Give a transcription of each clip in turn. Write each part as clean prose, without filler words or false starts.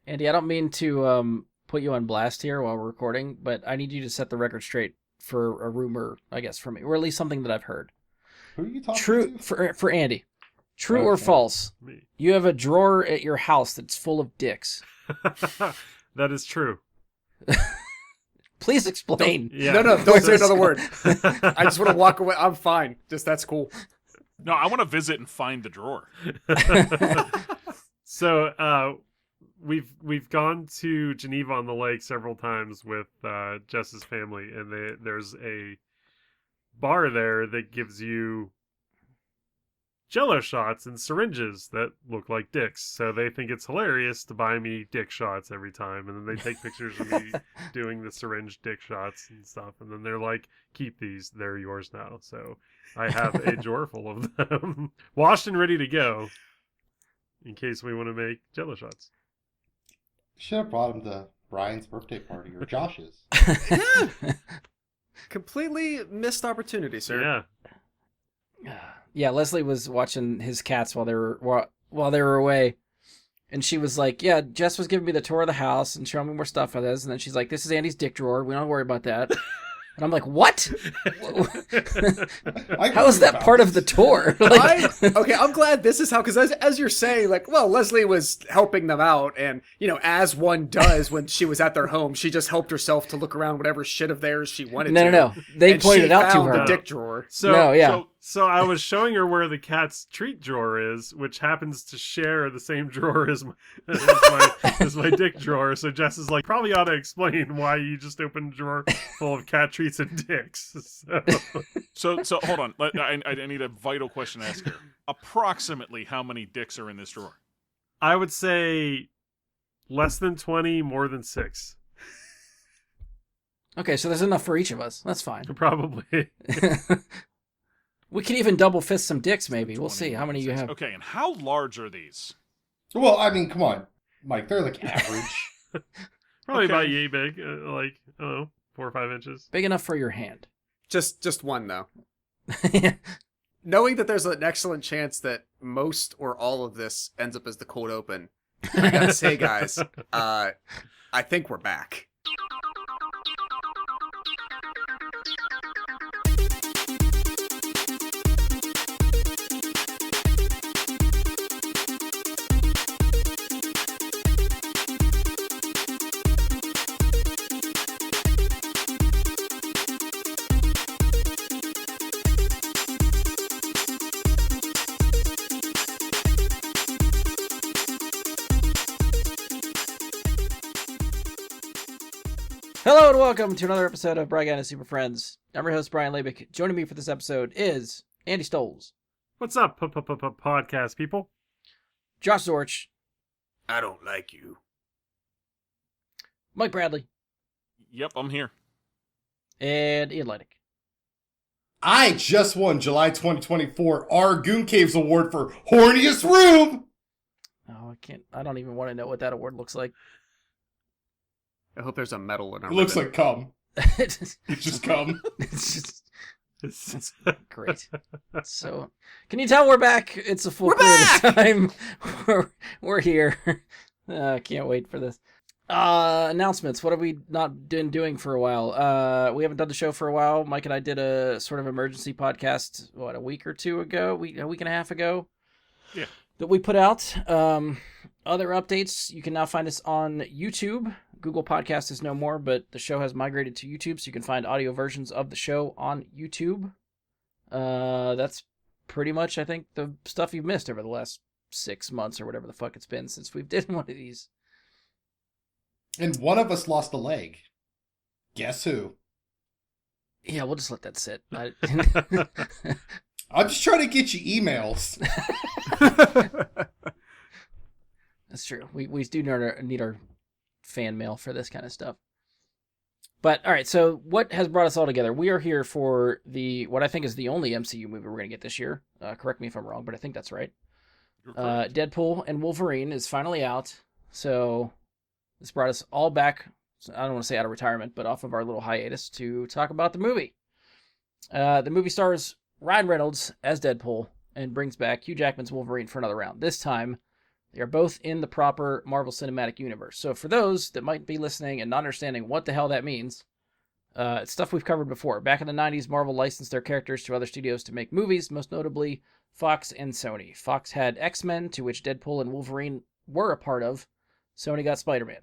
Andy, I don't mean to put you on blast here while we're recording, but I need you to set the record straight for a rumor, I guess, from me, or at least something that I've heard. Who are you talking True to? for Andy. True or false? Me. You have a drawer at your house that's full of dicks. That is true. Please explain. Yeah. No, don't say another word. I just want to walk away. I'm fine. Just that's cool. No, I want to visit and find the drawer. So, we've gone to Geneva on the Lake several times with Jess's family, and there's a bar there that gives you Jello shots and syringes that look like dicks. So they think it's hilarious to buy me dick shots every time, and then they take pictures of me doing the syringe dick shots and stuff, and then they're like, "Keep these; they're yours now." So I have a drawer full of them, washed and ready to go, in case we want to make Jello shots. Should have brought him to Brian's birthday party or Josh's. Yeah. Completely missed opportunity, sir. Yeah. Yeah, Leslie was watching his cats while they were away, and she was like, "Yeah, Jess was giving me the tour of the house and showing me more stuff of this," and then she's like, "This is Andy's dick drawer. We don't worry about that." And I'm like, "What? How is that part of the tour?" Like, Okay, I'm glad this is how, because as you're saying, like, well, Leslie was helping them out, and, as one does when she was at their home, she just helped herself to look around whatever shit of theirs she wanted to. No. They and pointed she it out to found her. the dick drawer. So, No, yeah. So I was showing her where the cat's treat drawer is, which happens to share the same drawer as my dick drawer. So Jess is like, probably ought to explain why you just opened a drawer full of cat treats and dicks. So hold on. I need a vital question to ask here. Approximately how many dicks are in this drawer? I would say less than 20, more than 6. Okay, so there's enough for each of us. That's fine. Probably. We could even double fist some dicks, maybe. We'll 20, see how many you have. Okay, and how large are these? Well, I mean, come on, Mike. They're like average. Probably Okay. about yay big. Like, I don't know, 4 or 5 inches. Big enough for your hand. Just one, though. Knowing that there's an excellent chance that most or all of this ends up as the cold open, I gotta say, guys, I think we're back. Hello and welcome to another episode of Brian and Super Friends. I'm your host, Brian Labick. Joining me for this episode is Andy Stoles, What's up, podcast people? Josh Zorch, I don't like you. Mike Bradley, Yep, I'm here. and Ian Leidick. I just won July 2024 our Goon Caves Award for Horniest Room. Oh, I don't even want to know what that award looks like. I hope there's a medal in our It looks ribbon. like cum. It's It's just cum. just great. So, can you tell we're back? It's a full We're crew this back! time. We're here. Can't wait for this. Announcements. What have we not been doing for a while? We haven't done the show for a while. Mike and I did a sort of emergency podcast, a week or two ago? A week and a half ago? Yeah. That we put out. Other updates, you can now find us on YouTube. Google Podcast is no more, but the show has migrated to YouTube, so you can find audio versions of the show on YouTube. That's pretty much, I think, the stuff you've missed over the last 6 months or whatever the fuck it's been since we've did one of these. And one of us lost a leg. Guess who? Yeah, we'll just let that sit. I'm just trying to get you emails. That's true. We do need our fan mail for this kind of stuff. But, all right, so what has brought us all together? We are here for what I think is the only MCU movie we're going to get this year. Correct me if I'm wrong, but I think that's right. Deadpool and Wolverine is finally out, so this brought us all back, I don't want to say out of retirement, but off of our little hiatus to talk about the movie. The movie stars Ryan Reynolds as Deadpool and brings back Hugh Jackman's Wolverine for another round. This time They are both in the proper Marvel Cinematic Universe. So for those that might be listening and not understanding what the hell that means, it's stuff we've covered before. Back in the 90s, Marvel licensed their characters to other studios to make movies, most notably Fox and Sony. Fox had X-Men, to which Deadpool and Wolverine were a part of. Sony got Spider-Man.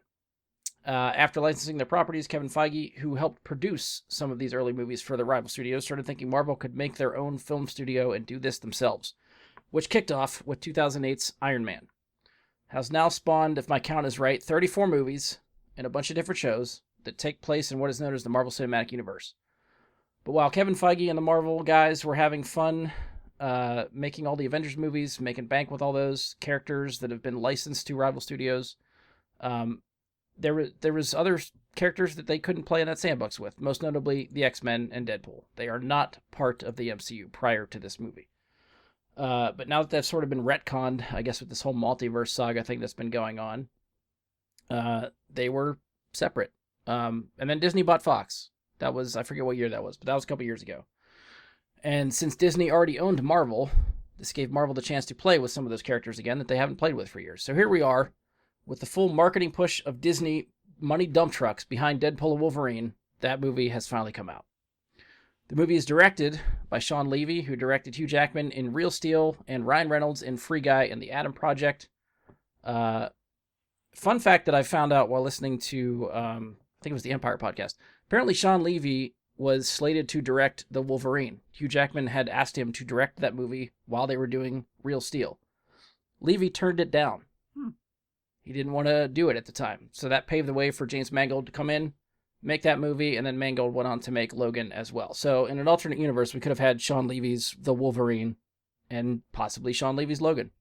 After licensing their properties, Kevin Feige, who helped produce some of these early movies for the rival studios, started thinking Marvel could make their own film studio and do this themselves, which kicked off with 2008's Iron Man. Has now spawned, if my count is right, 34 movies and a bunch of different shows that take place in what is known as the Marvel Cinematic Universe. But while Kevin Feige and the Marvel guys were having fun making all the Avengers movies, making bank with all those characters that have been licensed to rival studios, there was other characters that they couldn't play in that sandbox with, most notably the X-Men and Deadpool. They are not part of the MCU prior to this movie. But now that they've sort of been retconned, I guess with this whole multiverse saga thing that's been going on, they were separate. And then Disney bought Fox. That was, I forget what year that was, but that was a couple years ago. And since Disney already owned Marvel, this gave Marvel the chance to play with some of those characters again that they haven't played with for years. So here we are, with the full marketing push of Disney money dump trucks behind Deadpool and Wolverine. That movie has finally come out. The movie is directed by Sean Levy, who directed Hugh Jackman in Real Steel and Ryan Reynolds in Free Guy and The Atom Project. Fun fact that I found out while listening to, I think it was the Empire podcast. Apparently Sean Levy was slated to direct The Wolverine. Hugh Jackman had asked him to direct that movie while they were doing Real Steel. Levy turned it down. He didn't want to do it at the time. So that paved the way for James Mangold to come in, make that movie, and then Mangold went on to make Logan as well. So in an alternate universe, we could have had Sean Levy's The Wolverine and possibly Sean Levy's Logan.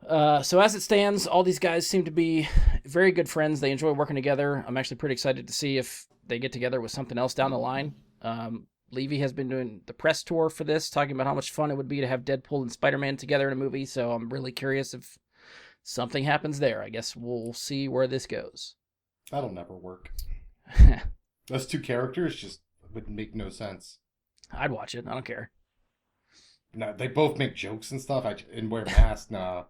So as it stands, all these guys seem to be very good friends. They enjoy working together. I'm actually pretty excited to see if they get together with something else down the line. Levy has been doing the press tour for this, talking about how much fun it would be to have Deadpool and Spider-Man together in a movie. So I'm really curious if something happens there. I guess we'll see where this goes. That'll never work. Those two characters just would make no sense. I'd watch it. I don't care. No, they both make jokes and stuff and wear masks. Nah,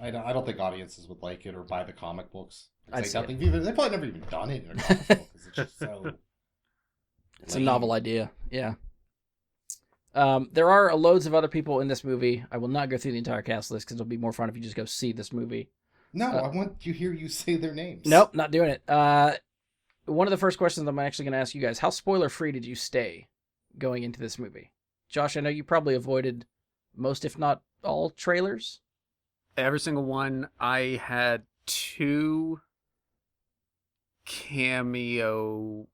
I don't think audiences would like it or buy the comic books. I'd say they've probably never even done it in a comic book because it's just so. It's a novel idea. Yeah. There are loads of other people in this movie. I will not go through the entire cast list because it'll be more fun if you just go see this movie. No, I want to hear you say their names. Nope, not doing it. One of the first questions I'm actually going to ask you guys, how spoiler-free did you stay going into this movie? Josh, I know you probably avoided most, if not all, trailers. Every single one. I had 2 cameo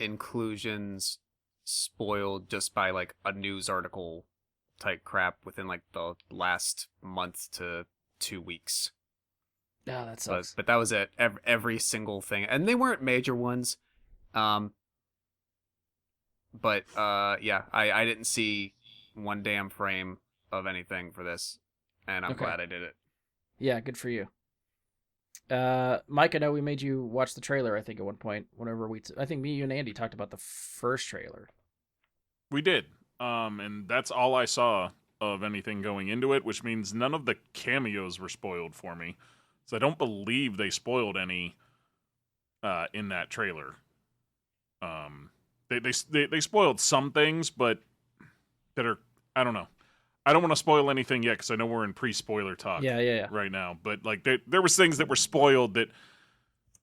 inclusions spoiled just by like a news article type crap within like the last month to 2 weeks. Oh, that sucks. But that was it. Every single thing, and they weren't major ones. Yeah, I didn't see one damn frame of anything for this, and I'm glad I did it. Yeah, good for you. Mike, I know we made you watch the trailer, I think, at one point. I think me, you, and Andy talked about the first trailer. We did. And that's all I saw of anything going into it, which means none of the cameos were spoiled for me. So I don't believe they spoiled any in that trailer. They spoiled some things, but that are, I don't know. I don't want to spoil anything yet because I know we're in pre-spoiler talk right now. But like there was things that were spoiled that,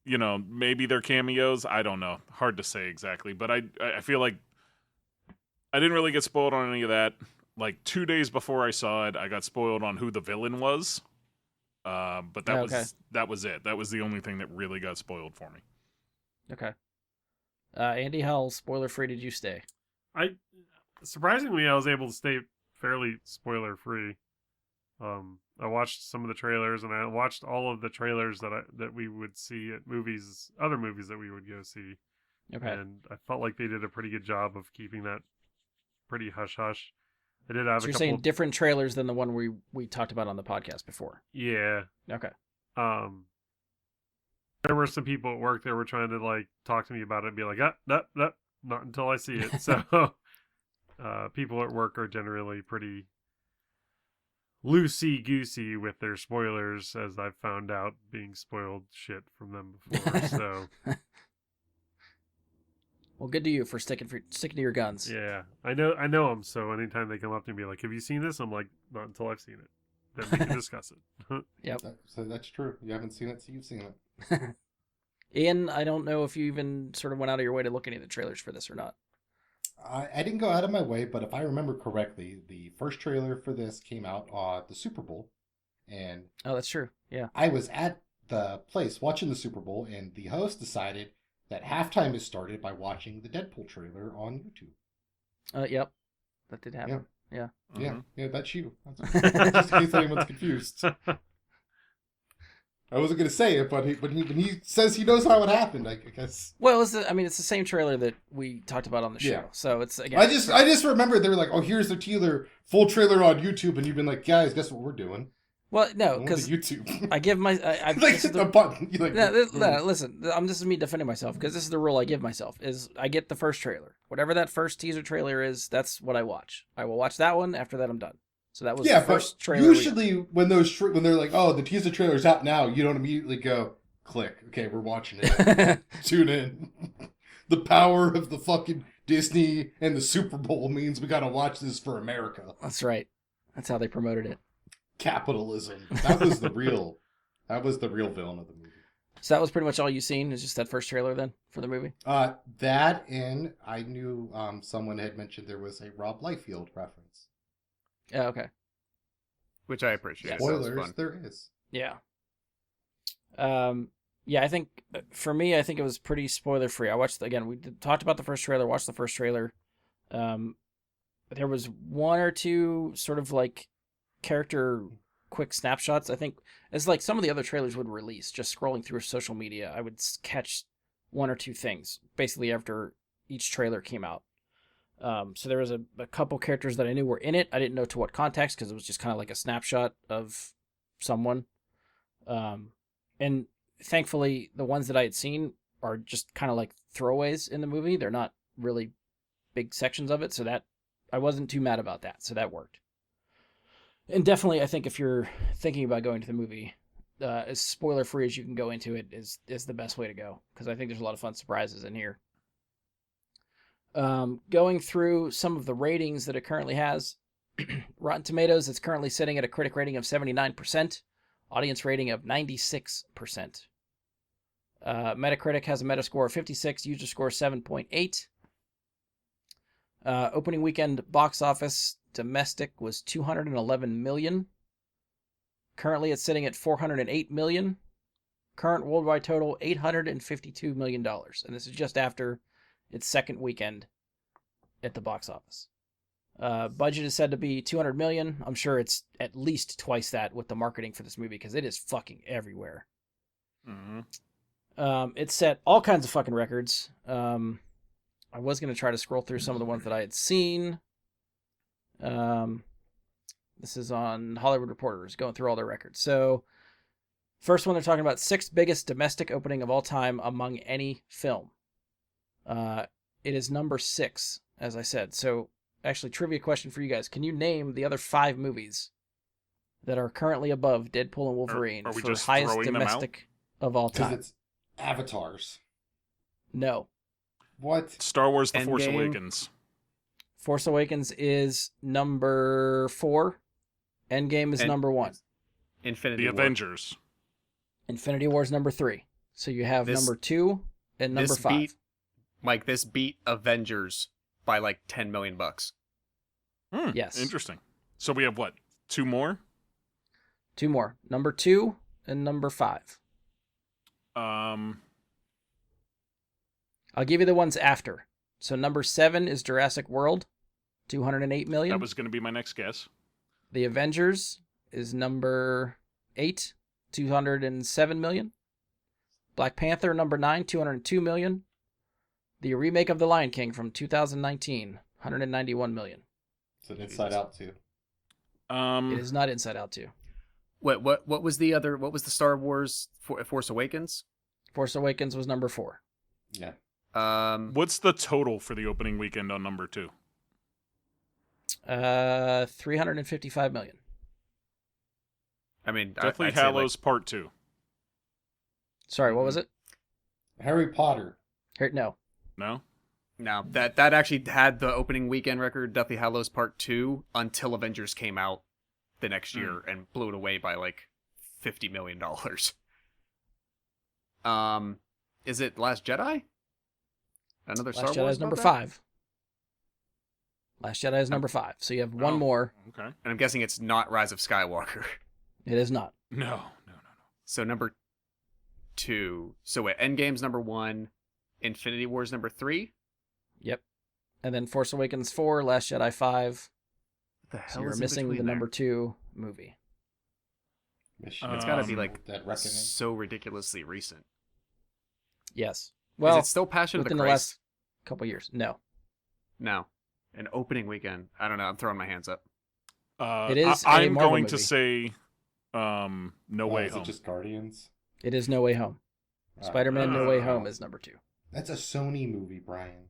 you know, maybe they're cameos. I don't know. Hard to say exactly. But I feel like I didn't really get spoiled on any of that. Like 2 days before I saw it, I got spoiled on who the villain was. But that was it. That was the only thing that really got spoiled for me. Okay. Andy, how spoiler-free did you stay? Surprisingly, I was able to stay fairly spoiler free. I watched some of the trailers, and I watched all of the trailers that we would see at other movies that we would go see. Okay. And I felt like they did a pretty good job of keeping that pretty hush hush. I did have so you're saying different trailers than the one we talked about on the podcast before. Yeah. Okay. There were some people at work that were trying to like talk to me about it and be like, not until I see it. So people at work are generally pretty loosey goosey with their spoilers, as I've found out, being spoiled shit from them before. So, well, good to you for sticking to your guns. yeah, I know them. So anytime they come up to me like, "Have you seen this?" I'm like, "Not until I've seen it. Then we can discuss it." Yep. So that's true. You haven't seen it, so you've seen it. Ian, I don't know if you even sort of went out of your way to look at any of the trailers for this or not. I didn't go out of my way, but if I remember correctly, the first trailer for this came out on the Super Bowl, and Oh, that's true. Yeah. I was at the place watching the Super Bowl, and the host decided that halftime is started by watching the Deadpool trailer on YouTube. Yep. That did happen. Yeah. Yeah, that's you. Just in case anyone's confused. I wasn't going to say it, but when he says he knows how it happened, I guess. Well, it's the same trailer that we talked about on the show. Yeah. So it's again. I just remember they were like, "Oh, here's the trailer, full trailer on YouTube," and you've been like, "Guys, guess what we're doing?" Well, no, Going to because YouTube. I give my I like hit the button. You're like, no, listen, this is me defending myself because this is the rule I give myself: is I get the first trailer, whatever that first teaser trailer is, that's what I watch. I will watch that one. After that, I'm done. So that was the first trailer. Usually, when they're like, "Oh, the teaser trailer's out now," you don't immediately go, "Click, okay, we're watching it." Tune in. The power of the fucking Disney and the Super Bowl means we gotta watch this for America. That's right. That's how they promoted it. Capitalism. That was the real villain of the movie. So that was pretty much all you've seen, is just that first trailer then for the movie? That, and I knew someone had mentioned there was a Rob Liefeld reference. Yeah, okay. Which I appreciate. Spoilers, there is. Yeah. Yeah, I think for me, I think it was pretty spoiler free. I watched talked about the first trailer, watched the first trailer. There was one or two sort of like character quick snapshots. I think it's like some of the other trailers would release. Just scrolling through social media, I would catch one or two things basically after each trailer came out. So there was a couple characters that I knew were in it. I didn't know to what context because it was just kind of like a snapshot of someone. And thankfully, the ones that I had seen are just kind of like throwaways in the movie. They're not really big sections of it, so that I wasn't too mad about that. So that worked. And definitely, I think if you're thinking about going to the movie, as spoiler free as you can go into it is the best way to go, because I think there's a lot of fun surprises in here. Going through some of the ratings that it currently has, Rotten Tomatoes, it's currently sitting at a critic rating of 79%, audience rating of 96%. Metacritic has a Metascore of 56, user score 7.8. Opening weekend box office domestic was 211 million. Currently, it's sitting at 408 million. Current worldwide total $852 million, and this is just after its second weekend at the box office. Budget is said to be 200 million. I'm sure it's at least twice that with the marketing for this movie because it is fucking everywhere. Mm-hmm. It set all kinds of fucking records. I was going to try to scroll through some of the ones that I had seen. This is on Hollywood Reporters, going through all their records. So, first one, they're talking about 6th biggest domestic opening of all time among any film. It is number 6, as I said. So, actually, trivia question for you guys. Can you name the other 5 movies that are currently above Deadpool and Wolverine are we for just highest throwing them out? domestic of all Because time? it's avatars. No. What? Star Wars: The Force Endgame? Awakens. Force Awakens is number 4. Endgame is number 1. Infinity The War. Avengers. Infinity War is number 3. So you have This- number 2 and number 5. This beat Avengers by like $10 million. Yes. Interesting. So we have what? 2 more? 2 more. Number 2 and number 5. I'll give you the ones after. So number 7 is Jurassic World, 208 million. That was going to be my next guess. The Avengers is number 8, 207 million. Black Panther, number 9, 202 million. The remake of The Lion King from 2019, 191 million. It's an Inside Out too. It is not Inside Out 2. What was the other? What was the Star Wars Force Awakens? Force Awakens was number 4. Yeah. What's the total for the opening weekend on number 2? 355 million. I mean, Deathly I'd say, Hallows Part 2. Sorry, what was it? Harry Potter. No. No? no, that actually had the opening weekend record, Deathly Hallows Part 2, until Avengers came out the next year and blew it away by like $50 million. Is it Last Jedi? Another Star Last Wars Jedi is number about that? 5. Last Jedi is number 5. So you have one more. Okay. And I'm guessing it's not Rise of Skywalker. It is not. No. So number 2. So wait, Endgame's number 1, Infinity War's number 3. Yep. And then Force Awakens 4, Last Jedi 5. What the hell So you're is in missing the between there? number 2 movie. Mission It's got to be like that reckoning. so ridiculously recent. Yes. Well, is it still Passion of the within the Christ? last couple years. No. No. An opening weekend. I don't know. I'm throwing my hands up. It is a I'm Marvel going movie. to say No Way Is Home. it just Guardians? It is No Way Home. Spider-Man No Way Home is number 2. That's a Sony movie, Brian.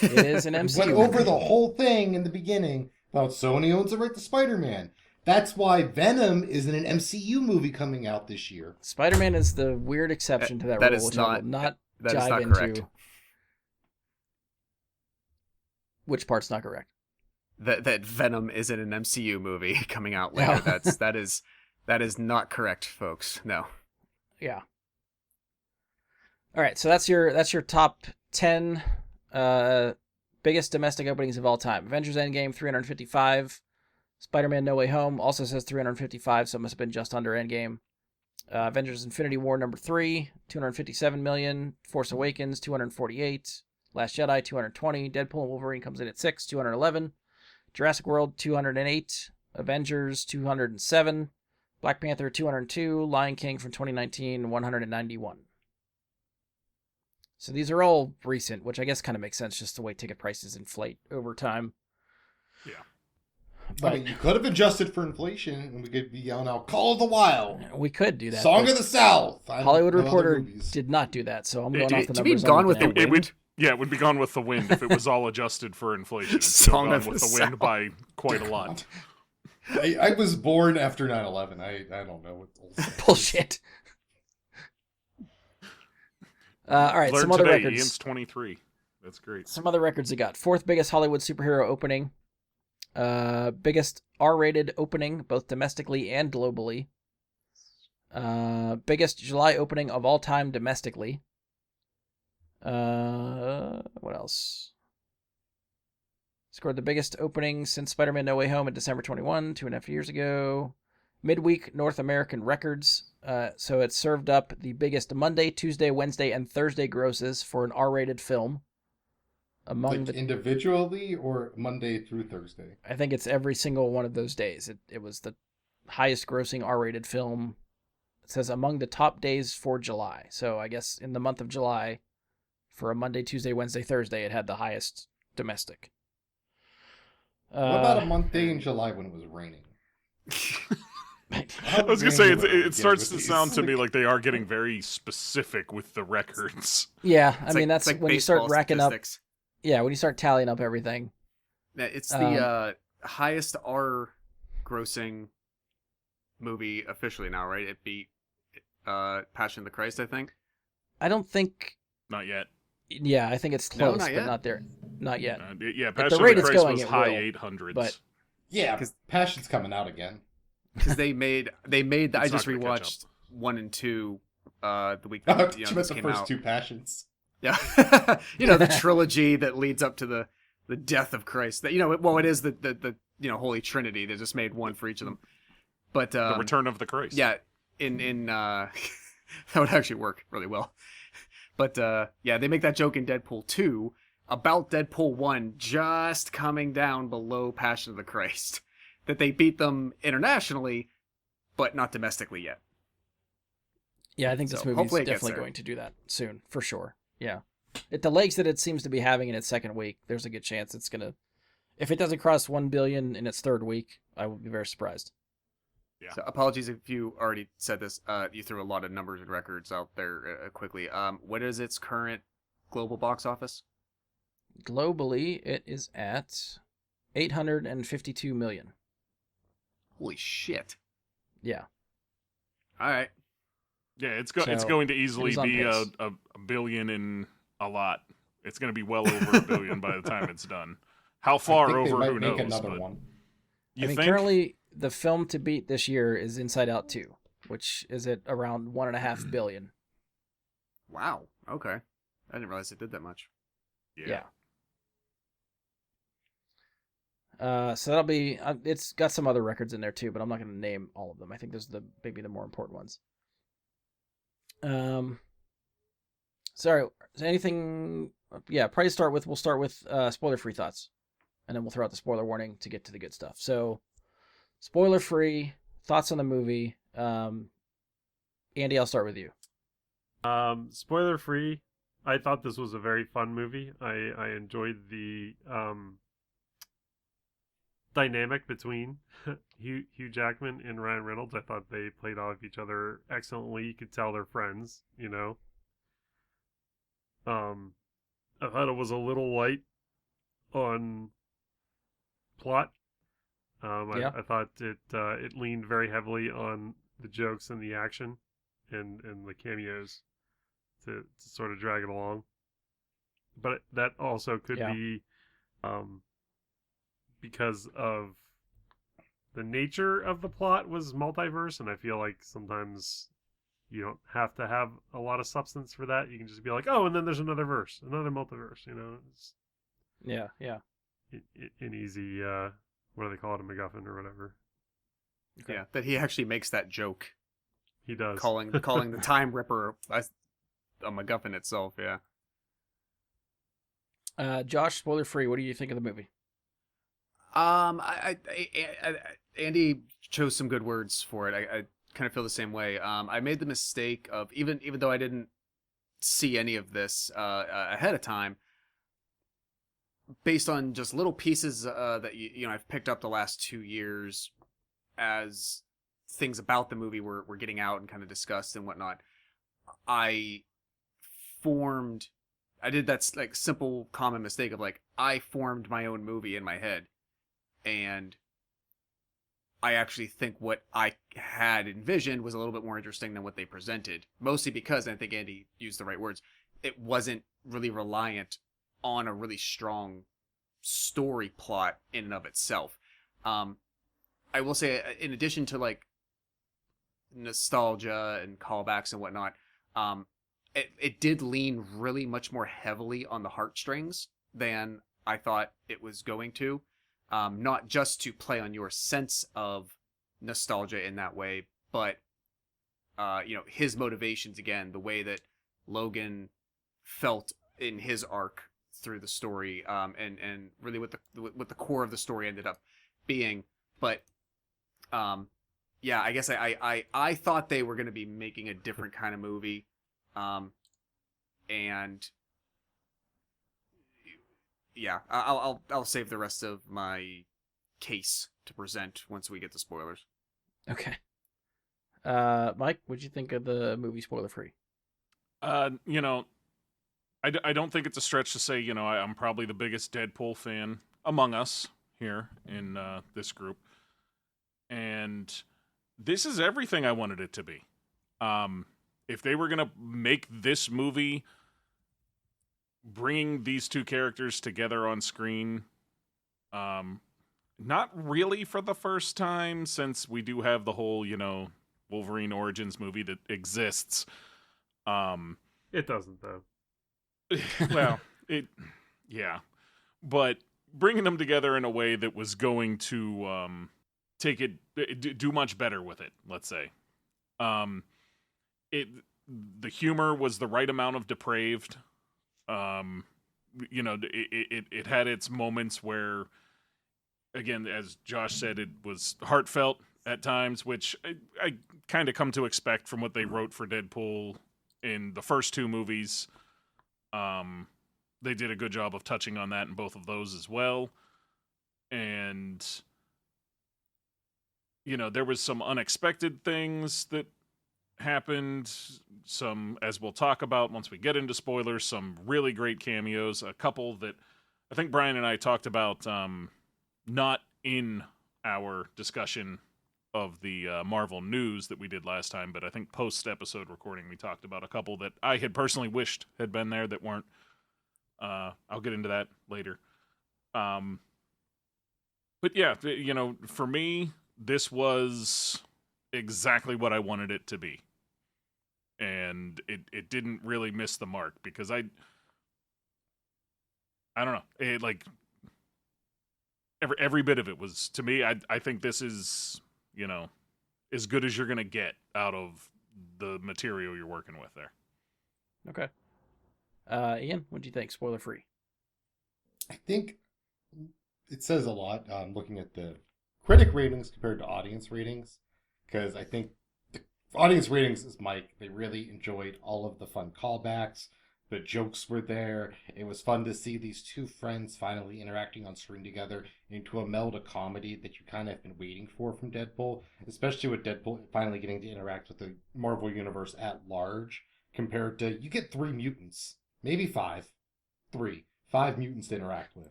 It is an We MCU went over movie. the whole thing in the beginning about Sony owns the right to Spider-Man. That's why Venom is in an MCU movie coming out this year. Spider-Man is the weird exception to that That rule, is which I will not- not that is dive not into. correct. Which part's not correct? That Venom is in an MCU movie coming out later. No. That is not correct, folks. No. Yeah. All right, so that's your top 10 biggest domestic openings of all time. Avengers Endgame 355. Spider-Man No Way Home also says 355, so it must have been just under Endgame. Avengers Infinity War number 3, 257 million. Force Awakens 248. Last Jedi 220. Deadpool and Wolverine comes in at 6, 211. Jurassic World 208. Avengers 207. Black Panther 202. Lion King from 2019 191. So these are all recent, which I guess kind of makes sense just the way ticket prices inflate over time. Yeah. But I mean, you could have adjusted for inflation, and we could be yelling out "Call of the Wild," we could do that. "Song but of the South." I don't Hollywood know other Reporter movies. did not do that, so I'm Yeah, going off the do you numbers. mean Gone I'm with the looking at. Wind? Yeah, it would be Gone with the Wind if it was all adjusted for inflation. It's still Song Gone of with the the Wind South. by quite a lot. I was born after 9/11. I don't know what old stuff is. Bullshit. All right, Learned some other today, records. Ian's 23. That's great. Some other records you got. 4th biggest Hollywood superhero opening. Biggest R-rated opening, both domestically and globally. Biggest July opening of all time domestically. What else? Scored the biggest opening since Spider-Man No Way Home in December 21, 2.5 years ago. Midweek North American records. So it served up the biggest Monday, Tuesday, Wednesday, and Thursday grosses for an R-rated film. Among Like individually or Monday through Thursday? I think it's every single one of those days. It was the highest grossing R-rated film. It says among the top days for July. So I guess in the month of July, for a Monday, Tuesday, Wednesday, Thursday, it had the highest domestic. What about a month day in July when it was raining? I was gonna say Raining it starts to with sound these. to me like they are getting very specific with the records. Yeah, I It's mean like- that's it's like when you start baseball racking statistics. up. Yeah, when you start tallying up everything. Yeah, it's the highest R grossing movie officially now, right? It beat Passion of the Christ, I think. I don't think. Not yet. Yeah, I think it's No, close, not but yet. not there. Not yet. Yeah, At the Passion rate of the it's Christ going, was it high will, 800s. but- Yeah, because Passion's coming out again. Because they made I It's just not gonna catch rewatched 1 and 2 the week Oh, that you this meant the came first out. 2 Passions. Yeah, the trilogy that leads up to the death of Christ. That it is the Holy Trinity. They just made one for each of them. But the Return of the Christ. yeah, in that would actually work really well. But yeah, they make that joke in Deadpool 2 about Deadpool 1 just coming down below Passion of the Christ. That they beat them internationally, but not domestically yet. Yeah, I think this So, movie is hopefully it gets definitely there. going to do that soon, for sure. Yeah. At the legs that it seems to be having in its second week, there's a good chance it's going to... If it doesn't cross 1 billion in its third week, I would be very surprised. Yeah. So apologies if you already said this. You threw a lot of numbers and records out there quickly. What is its current global box office? Globally, it is at 852 million. Holy shit. Yeah. All right. Yeah, it's So, going to easily it is on be pace. a billion and a lot. It's going to be well over a billion by the time it's done. How I far think they over? might Who make knows? another But one. you I mean, think? currently the film to beat this year is Inside Out 2, which is at around 1.5 billion. Wow. Okay. I didn't realize it did that much. Yeah. So that'll be. It's got some other records in there too, but I'm not going to name all of them. I think those are maybe the more important ones. Sorry. Is there anything? Yeah. Probably start with. We'll start with spoiler-free thoughts, and then we'll throw out the spoiler warning to get to the good stuff. So, spoiler-free thoughts on the movie. Andy, I'll start with you. Spoiler free. I thought this was a very fun movie. I enjoyed the dynamic between Hugh Jackman and Ryan Reynolds. I thought they played off each other excellently. You could tell they're friends, you know. I thought it was a little light on plot. I thought it leaned very heavily on the jokes and the action and the cameos to sort of drag it along. But that also could be because of the nature of the plot was multiverse, and I feel like sometimes you don't have to have a lot of substance for that. You can just be like, oh, and then there's another verse, another multiverse, you know. It's an easy, what do they call it, a MacGuffin or whatever. Okay. Yeah, that he actually makes that joke. He does. Calling the Time Ripper a MacGuffin itself, yeah. Josh, spoiler free. What do you think of the movie? Andy chose some good words for it. I kind of feel the same way. I made the mistake of even though I didn't see any of this ahead of time, based on just little pieces that you know I've picked up the last 2 years as things about the movie were getting out and kind of discussed and whatnot. I did that like simple common mistake of like I formed my own movie in my head, and I actually think what I had envisioned was a little bit more interesting than what they presented, mostly because, and I think Andy used the right words, it wasn't really reliant on a really strong story plot in and of itself. I will say, in addition to like nostalgia and callbacks and whatnot, it did lean really much more heavily on the heartstrings than I thought it was going to. Not just to play on your sense of nostalgia in that way, but you know, his motivations again, the way that Logan felt in his arc through the story, and really what the core of the story ended up being. But yeah, I guess I thought they were going to be making a different kind of movie, and yeah, I'll save the rest of my case to present once we get to spoilers. Okay. Mike, what'd you think of the movie spoiler free? You know, I don't think it's a stretch to say, you know, I'm probably the biggest Deadpool fan among us here in this group. And this is everything I wanted it to be. If they were going to make this movie bringing these two characters together on screen, not really for the first time, since we do have the whole, you know, Wolverine Origins movie that exists. It doesn't, though. Well, yeah. But bringing them together in a way that was going to do much better with it, let's say. The humor was the right amount of depraved. You know, it had its moments where, again, as Josh said, it was heartfelt at times, which I kind of come to expect from what they wrote for Deadpool in the first two movies. They did a good job of touching on that in both of those as well. And, you know, there was some unexpected things that happened, some, as we'll talk about once we get into spoilers, some really great cameos, a couple that I think Brian and I talked about not in our discussion of the Marvel news that we did last time, but I think post-episode recording we talked about a couple that I had personally wished had been there that weren't. I'll get into that later. But yeah, for me, this was exactly what I wanted it to be. And it didn't really miss the mark because I don't know. It like every bit of it was, to me, I think this is, as good as you're going to get out of the material you're working with there. Okay. Ian, what do you think? Spoiler free. I think it says a lot looking at the critic ratings compared to audience ratings, because I think the audience ratings is Mike. They really enjoyed all of the fun callbacks. The jokes were there. It was fun to see these two friends finally interacting on screen together into a meld of comedy that you kind of have been waiting for from Deadpool, especially with Deadpool finally getting to interact with the Marvel Universe at large, compared to, you get 3 mutants, maybe 5. 5 mutants to interact with.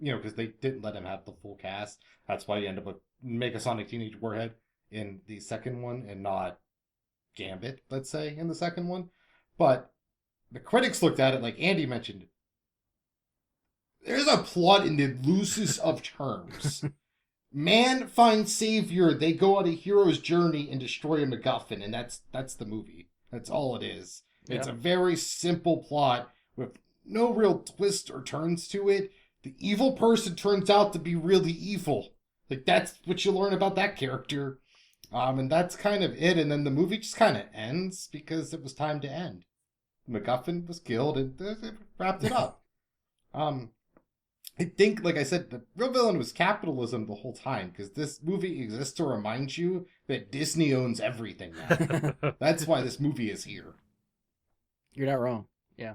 Because they didn't let him have the full cast. That's why you end up with Megasonic Teenage Warhead in the second one and not Gambit, let's say, in the second one. But the critics looked at it like Andy mentioned. There's a plot in the loosest of terms. Man finds savior, they go on a hero's journey and destroy a MacGuffin, and that's the movie. That's all it is. Yeah. It's a very simple plot with no real twists or turns to it. The evil person turns out to be really evil. Like, that's what you learn about that character. And that's kind of it. And then the movie just kind of ends because it was time to end. MacGuffin was killed and it wrapped it up. I think, like I said, the real villain was capitalism the whole time, because this movie exists to remind you that Disney owns everything now. That's why this movie is here. You're not wrong. Yeah.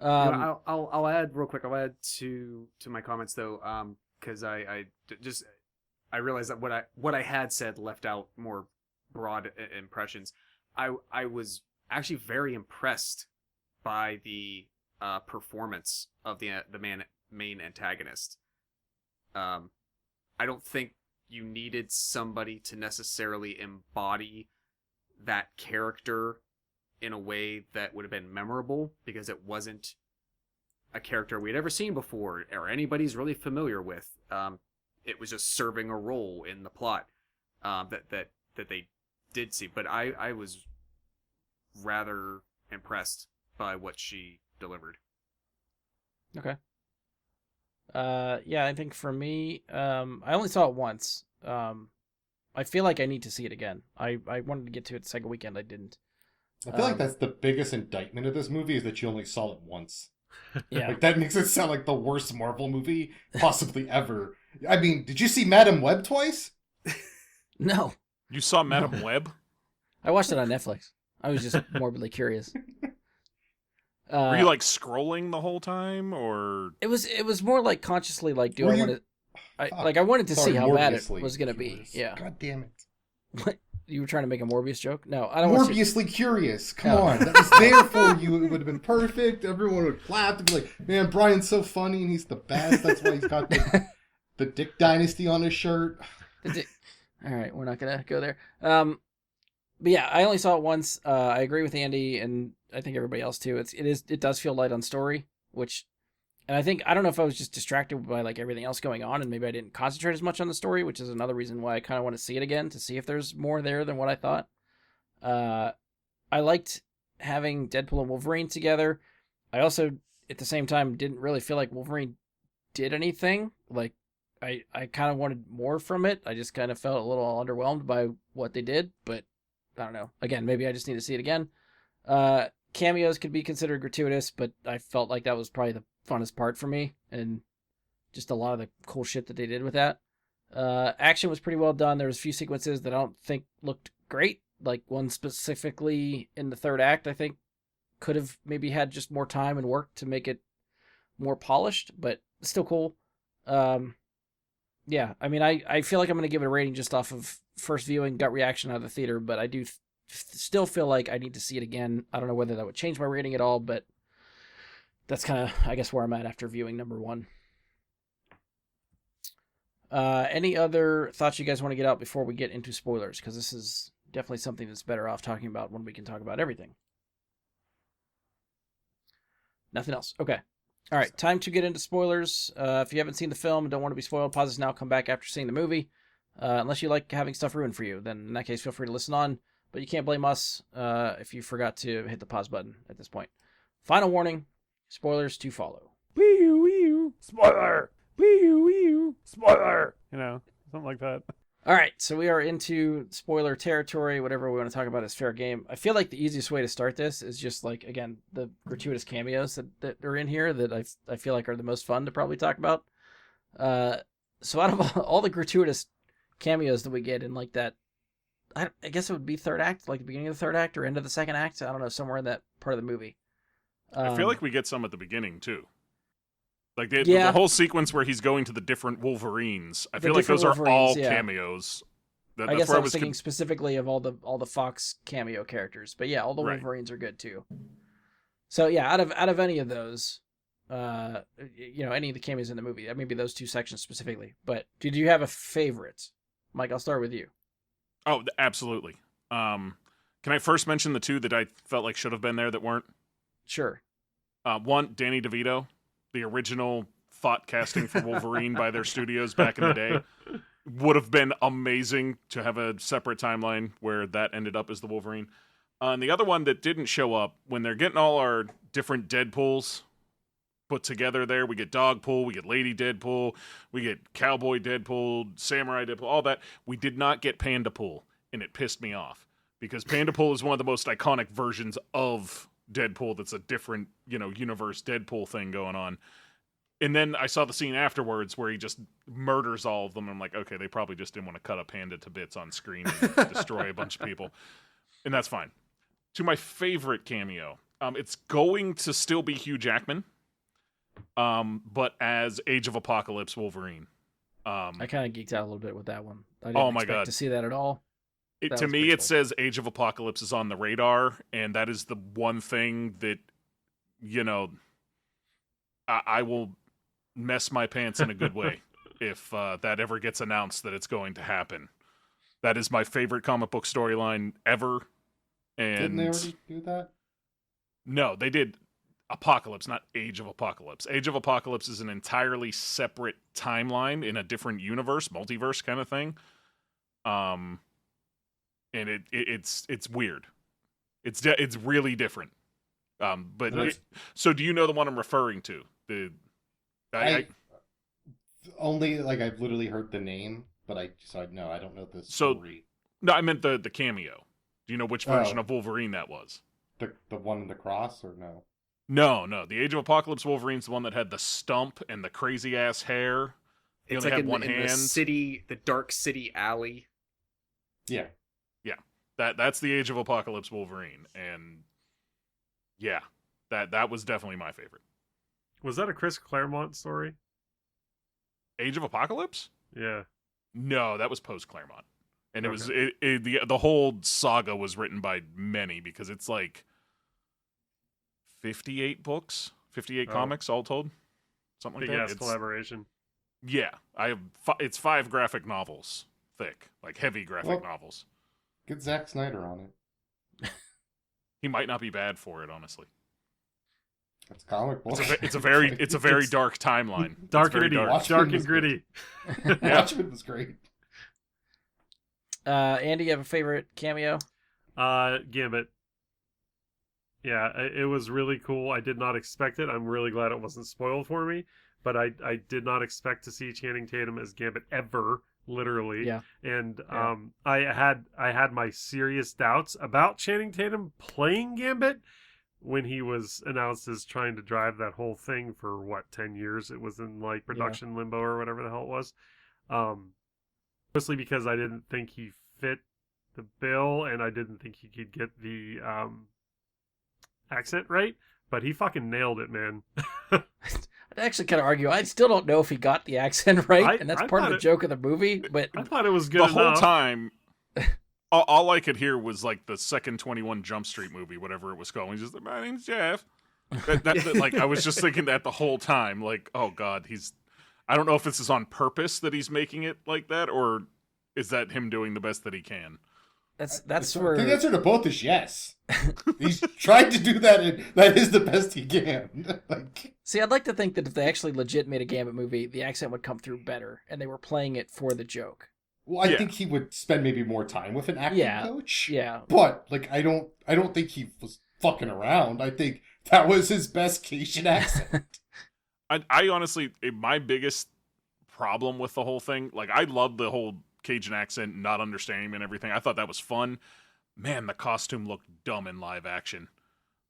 I'll add real quick. I'll add to my comments though, because I realized that what I had said left out more broad impressions. I was actually very impressed by the performance of the main antagonist. I don't think you needed somebody to necessarily embody that character in a way that would have been memorable, because it wasn't a character we'd ever seen before or anybody's really familiar with. It was just serving a role in the plot that they did see. But I was rather impressed by what she delivered. Okay. Yeah, I think for me, I only saw it once. I feel like I need to see it again. I wanted to get to it the second weekend. I didn't. I feel like that's the biggest indictment of this movie, is that you only saw it once. Yeah. Like, that makes it sound like the worst Marvel movie possibly ever. I mean, did you see Madam Web twice? No. You saw Madam Web? I watched it on Netflix. I was just morbidly curious. Were you like scrolling the whole time, or it was more like consciously like, I wanted to see how bad it was going to be. Yeah. God damn it. What? You were trying to make a Morbius joke? No, I don't. Morbiously curious. Come on, that was there for you. It would have been perfect. Everyone would clap and be like, "Man, Brian's so funny and he's the best." That's why he's got the Dick Dynasty on his shirt. All right, we're not gonna go there. But yeah, I only saw it once. I agree with Andy, and I think everybody else too. It does feel light on story, and I don't know if I was just distracted by like everything else going on, and maybe I didn't concentrate as much on the story, which is another reason why I kind of want to see it again, to see if there's more there than what I thought. I liked having Deadpool and Wolverine together. I also, at the same time, didn't really feel like Wolverine did anything. Like, I kind of wanted more from it. I just kind of felt a little underwhelmed by what they did, but I don't know. Again, maybe I just need to see it again. Cameos could be considered gratuitous, but I felt like that was probably the funnest part for me, and just a lot of the cool shit that they did with that. Action was pretty well done. There was a few sequences that I don't think looked great, like one specifically in the third act I think could have maybe had just more time and work to make it more polished, but still cool. Yeah, I mean, I feel like I'm going to give it a rating just off of first viewing, gut reaction out of the theater, but I do still feel like I need to see it again. I don't know whether that would change my rating at all, but that's kind of, I guess, where I'm at after viewing number 1. Any other thoughts you guys want to get out before we get into spoilers? Because this is definitely something that's better off talking about when we can talk about everything. Nothing else. Okay. All right. Time to get into spoilers. If you haven't seen the film and don't want to be spoiled, pause this now. Come back after seeing the movie. Unless you like having stuff ruined for you, then in that case, feel free to listen on. But you can't blame us if you forgot to hit the pause button at this point. Final warning: spoilers to follow. Wee spoiler. Wee spoiler. Something like that. All right, so we are into spoiler territory. Whatever we want to talk about is fair game. I feel like the easiest way to start this is just like, again, the gratuitous cameos that are in here that I feel like are the most fun to probably talk about. So out of all the gratuitous cameos that we get in like that, I guess it would be third act, like the beginning of the third act or end of the second act. I don't know, somewhere in that part of the movie. I feel like we get some at the beginning too. Like the whole sequence where he's going to the different Wolverines. I feel like those are all cameos. I guess I was thinking specifically of all the Fox cameo characters, but yeah, all the Wolverines are good too. So yeah, out of any of those, any of the cameos in the movie, maybe those two sections specifically. But did you have a favorite, Mike? I'll start with you. Oh, absolutely. Can I first mention the two that I felt like should have been there that weren't? Sure. One, Danny DeVito. The original thought casting for Wolverine by their studios back in the day would have been amazing to have a separate timeline where that ended up as the Wolverine. And the other one that didn't show up, when they're getting all our different Deadpools put together there, we get Dogpool, we get Lady Deadpool, we get Cowboy Deadpool, Samurai Deadpool, all that. We did not get Pandapool, and it pissed me off because Pandapool is one of the most iconic versions of Deadpool that's a different, universe Deadpool thing going on. And then I saw the scene afterwards where he just murders all of them. And I'm like, okay, they probably just didn't want to cut a panda to bits on screen and destroy a bunch of people. And that's fine. To my favorite cameo, it's going to still be Hugh Jackman, but as Age of Apocalypse Wolverine. I kind of geeked out a little bit with that one. I didn't expect to see that at all. To me, it says Age of Apocalypse is on the radar, and that is the one thing that, I will mess my pants in a good way if that ever gets announced that it's going to happen. That is my favorite comic book storyline ever. And didn't they already do that? No, they did Apocalypse, not Age of Apocalypse. Age of Apocalypse is an entirely separate timeline in a different universe, multiverse kind of thing. And it's weird. It's really different. So do you know the one I'm referring to? I only I've literally heard the name, but I don't know the story. No, I meant the cameo. Do you know which version of Wolverine that was? The one in the cross, or no? No. The Age of Apocalypse Wolverine's the one that had the stump and the crazy ass hair. It's like in the city, the dark city alley. Yeah. That's the Age of Apocalypse Wolverine, and yeah, that was definitely my favorite. Was that a Chris Claremont story? Age of Apocalypse? Yeah. No, that was post Claremont, and it was the whole saga was written by many because it's like 58 books, 58 comics all told, something like that. Big ass collaboration. Yeah, it's 5 graphic novels thick, like heavy graphic novels. Get Zack Snyder on it. He might not be bad for it, honestly. It's comic book. It's a very dark timeline. Dark and gritty. Watchmen was great. Andy, you have a favorite cameo? Gambit. Yeah, it was really cool. I did not expect it. I'm really glad it wasn't spoiled for me. But I did not expect to see Channing Tatum as Gambit ever. Literally. Yeah. And I had my serious doubts about Channing Tatum playing Gambit when he was announced as trying to drive that whole thing for 10 years. It was in production limbo or whatever the hell it was. Mostly because I didn't think he fit the bill and I didn't think he could get the accent right, but he fucking nailed it, man. I'd actually kind of argue. I still don't know if he got the accent right, and that's part of the joke of the movie. But I thought it was good. The whole time, all I could hear was the second 21 Jump Street movie, whatever it was called. He's just like, my name's Jeff. I was just thinking that the whole time. Like, oh god, I don't know if this is on purpose that he's making it like that, or is that him doing the best that he can? That's where I think the answer to both is yes. He's tried to do that, and that is the best he can. See, I'd like to think that if they actually legit made a Gambit movie, the accent would come through better, and they were playing it for the joke. Well, I think he would spend maybe more time with an acting coach. Yeah. But like, I don't think he was fucking around. I think that was his best Cajun accent. I honestly, my biggest problem with the whole thing, like, I loved the whole Cajun accent, not understanding him and everything. I thought that was fun. Man, the costume looked dumb in live action.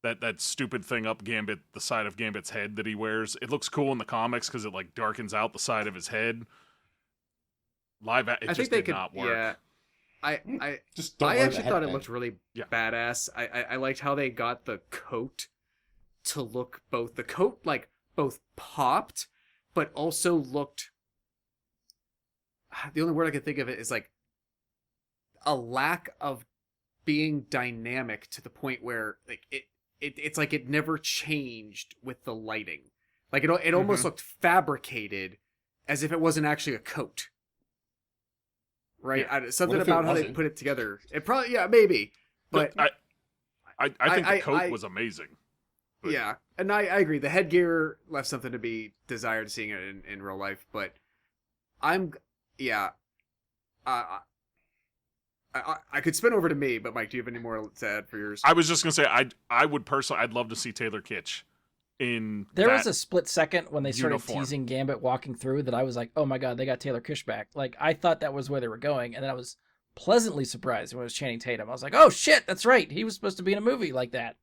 That stupid thing up Gambit, the side of Gambit's head that he wears. It looks cool in the comics because it like darkens out the side of his head. It just did not work. Yeah. I actually thought it looked really badass. I liked how they got the coat to look both popped, but also looked. The only word I can think of it is like a lack of being dynamic to the point where like it's like it never changed with the lighting. Like it almost looked fabricated, as if it wasn't actually a coat. Right, something about how they put it together. It probably maybe, but I think the coat was amazing. But... Yeah, and I agree. The headgear left something to be desired, seeing it in real life. But I could spin over to me, but Mike, do you have any more to add for yours? I was just gonna say I would personally, I'd love to see Taylor Kitsch in. There was a split second when they started uniform. teasing Gambit walking through that I was like, oh my god, they got Taylor Kitsch back. Like, I thought that was where they were going, and then I was pleasantly surprised when it was Channing Tatum. I was like, oh shit, that's right, he was supposed to be in a movie like that.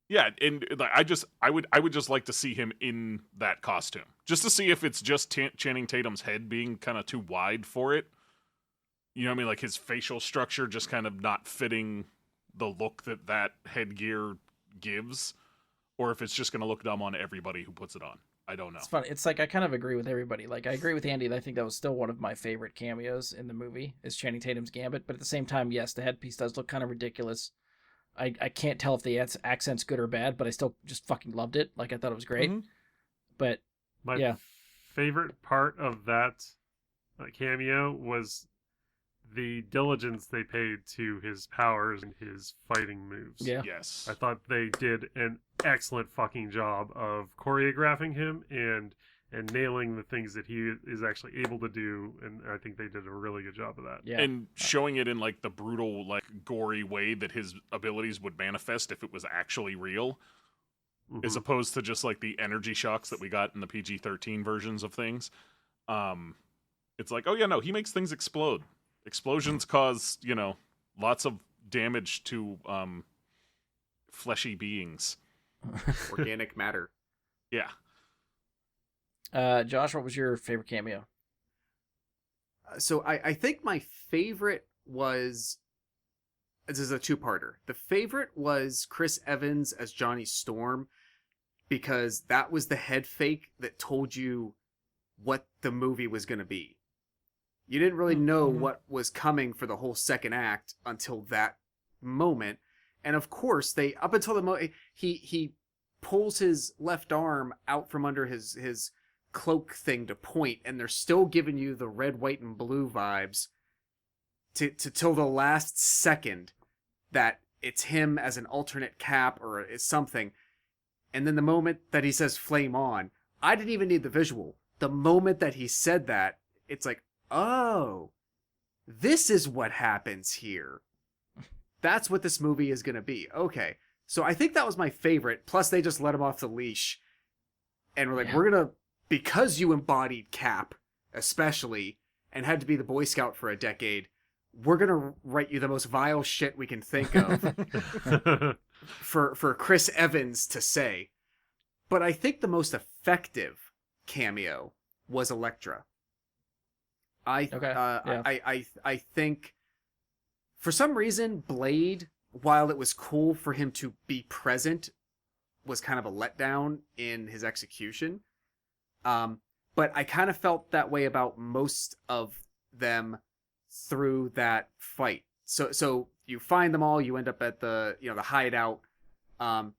Yeah, and I would just like to see him in that costume, just to see if it's just Channing Tatum's head being kind of too wide for it. You know what I mean? Like his facial structure just kind of not fitting the look that headgear gives, or if it's just going to look dumb on everybody who puts it on. I don't know. It's funny. It's like I kind of agree with everybody. Like, I agree with Andy that I think that was still one of my favorite cameos in the movie is Channing Tatum's Gambit. But at the same time, yes, the headpiece does look kind of ridiculous. I can't tell if the accent's good or bad, but I still just fucking loved it. Like, I thought it was great. Mm-hmm. But my favorite part of that cameo was the diligence they paid to his powers and his fighting moves. Yeah. Yes. I thought they did an excellent fucking job of choreographing him and nailing the things that he is actually able to do, and I think they did a really good job of that. Yeah. And showing it in like the brutal, like gory way that his abilities would manifest if it was actually real, as opposed to just like the energy shocks that we got in the PG-13 versions of things. It's like, oh yeah, no, he makes things explode. Explosions cause, lots of damage to fleshy beings. Organic matter. Yeah. Josh, what was your favorite cameo? So I think my favorite was... This is a two-parter. The favorite was Chris Evans as Johnny Storm, because that was the head fake that told you what the movie was going to be. You didn't really know what was coming for the whole second act until that moment. And of course, up until the moment, he pulls his left arm out from under his cloak thing to point, and they're still giving you the red, white, and blue vibes till the last second that it's him as an alternate Cap or it's something. And then the moment that he says flame on, I didn't even need the visual. The moment that he said that, it's like, oh, this is what happens here. That's what this movie is going to be. Okay. So I think that was my favorite. Plus, they just let him off the leash. And we're like, we're going to, because you embodied Cap, especially, and had to be the Boy Scout for a decade, we're going to write you the most vile shit we can think of for Chris Evans to say. But I think the most effective cameo was Elektra. I think for some reason Blade, while it was cool for him to be present, was kind of a letdown in his execution. But I kind of felt that way about most of them through that fight. So you find them all, you end up at the the hideout.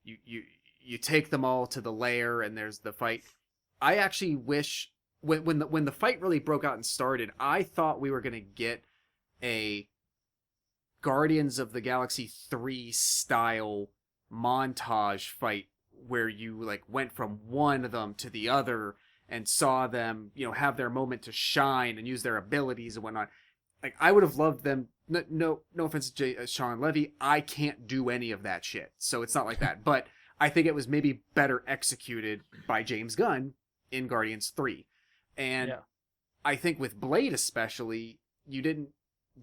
You take them all to the lair, and there's the fight. I actually wish when the fight really broke out and started, I thought we were gonna get a Guardians of the Galaxy 3 style montage fight where you like went from one of them to the other and saw them, have their moment to shine and use their abilities and whatnot. Like, I would have loved them. No offense to Sean Levy, I can't do any of that shit, so it's not like that. But I think it was maybe better executed by James Gunn in Guardians 3. And I think with Blade especially, you didn't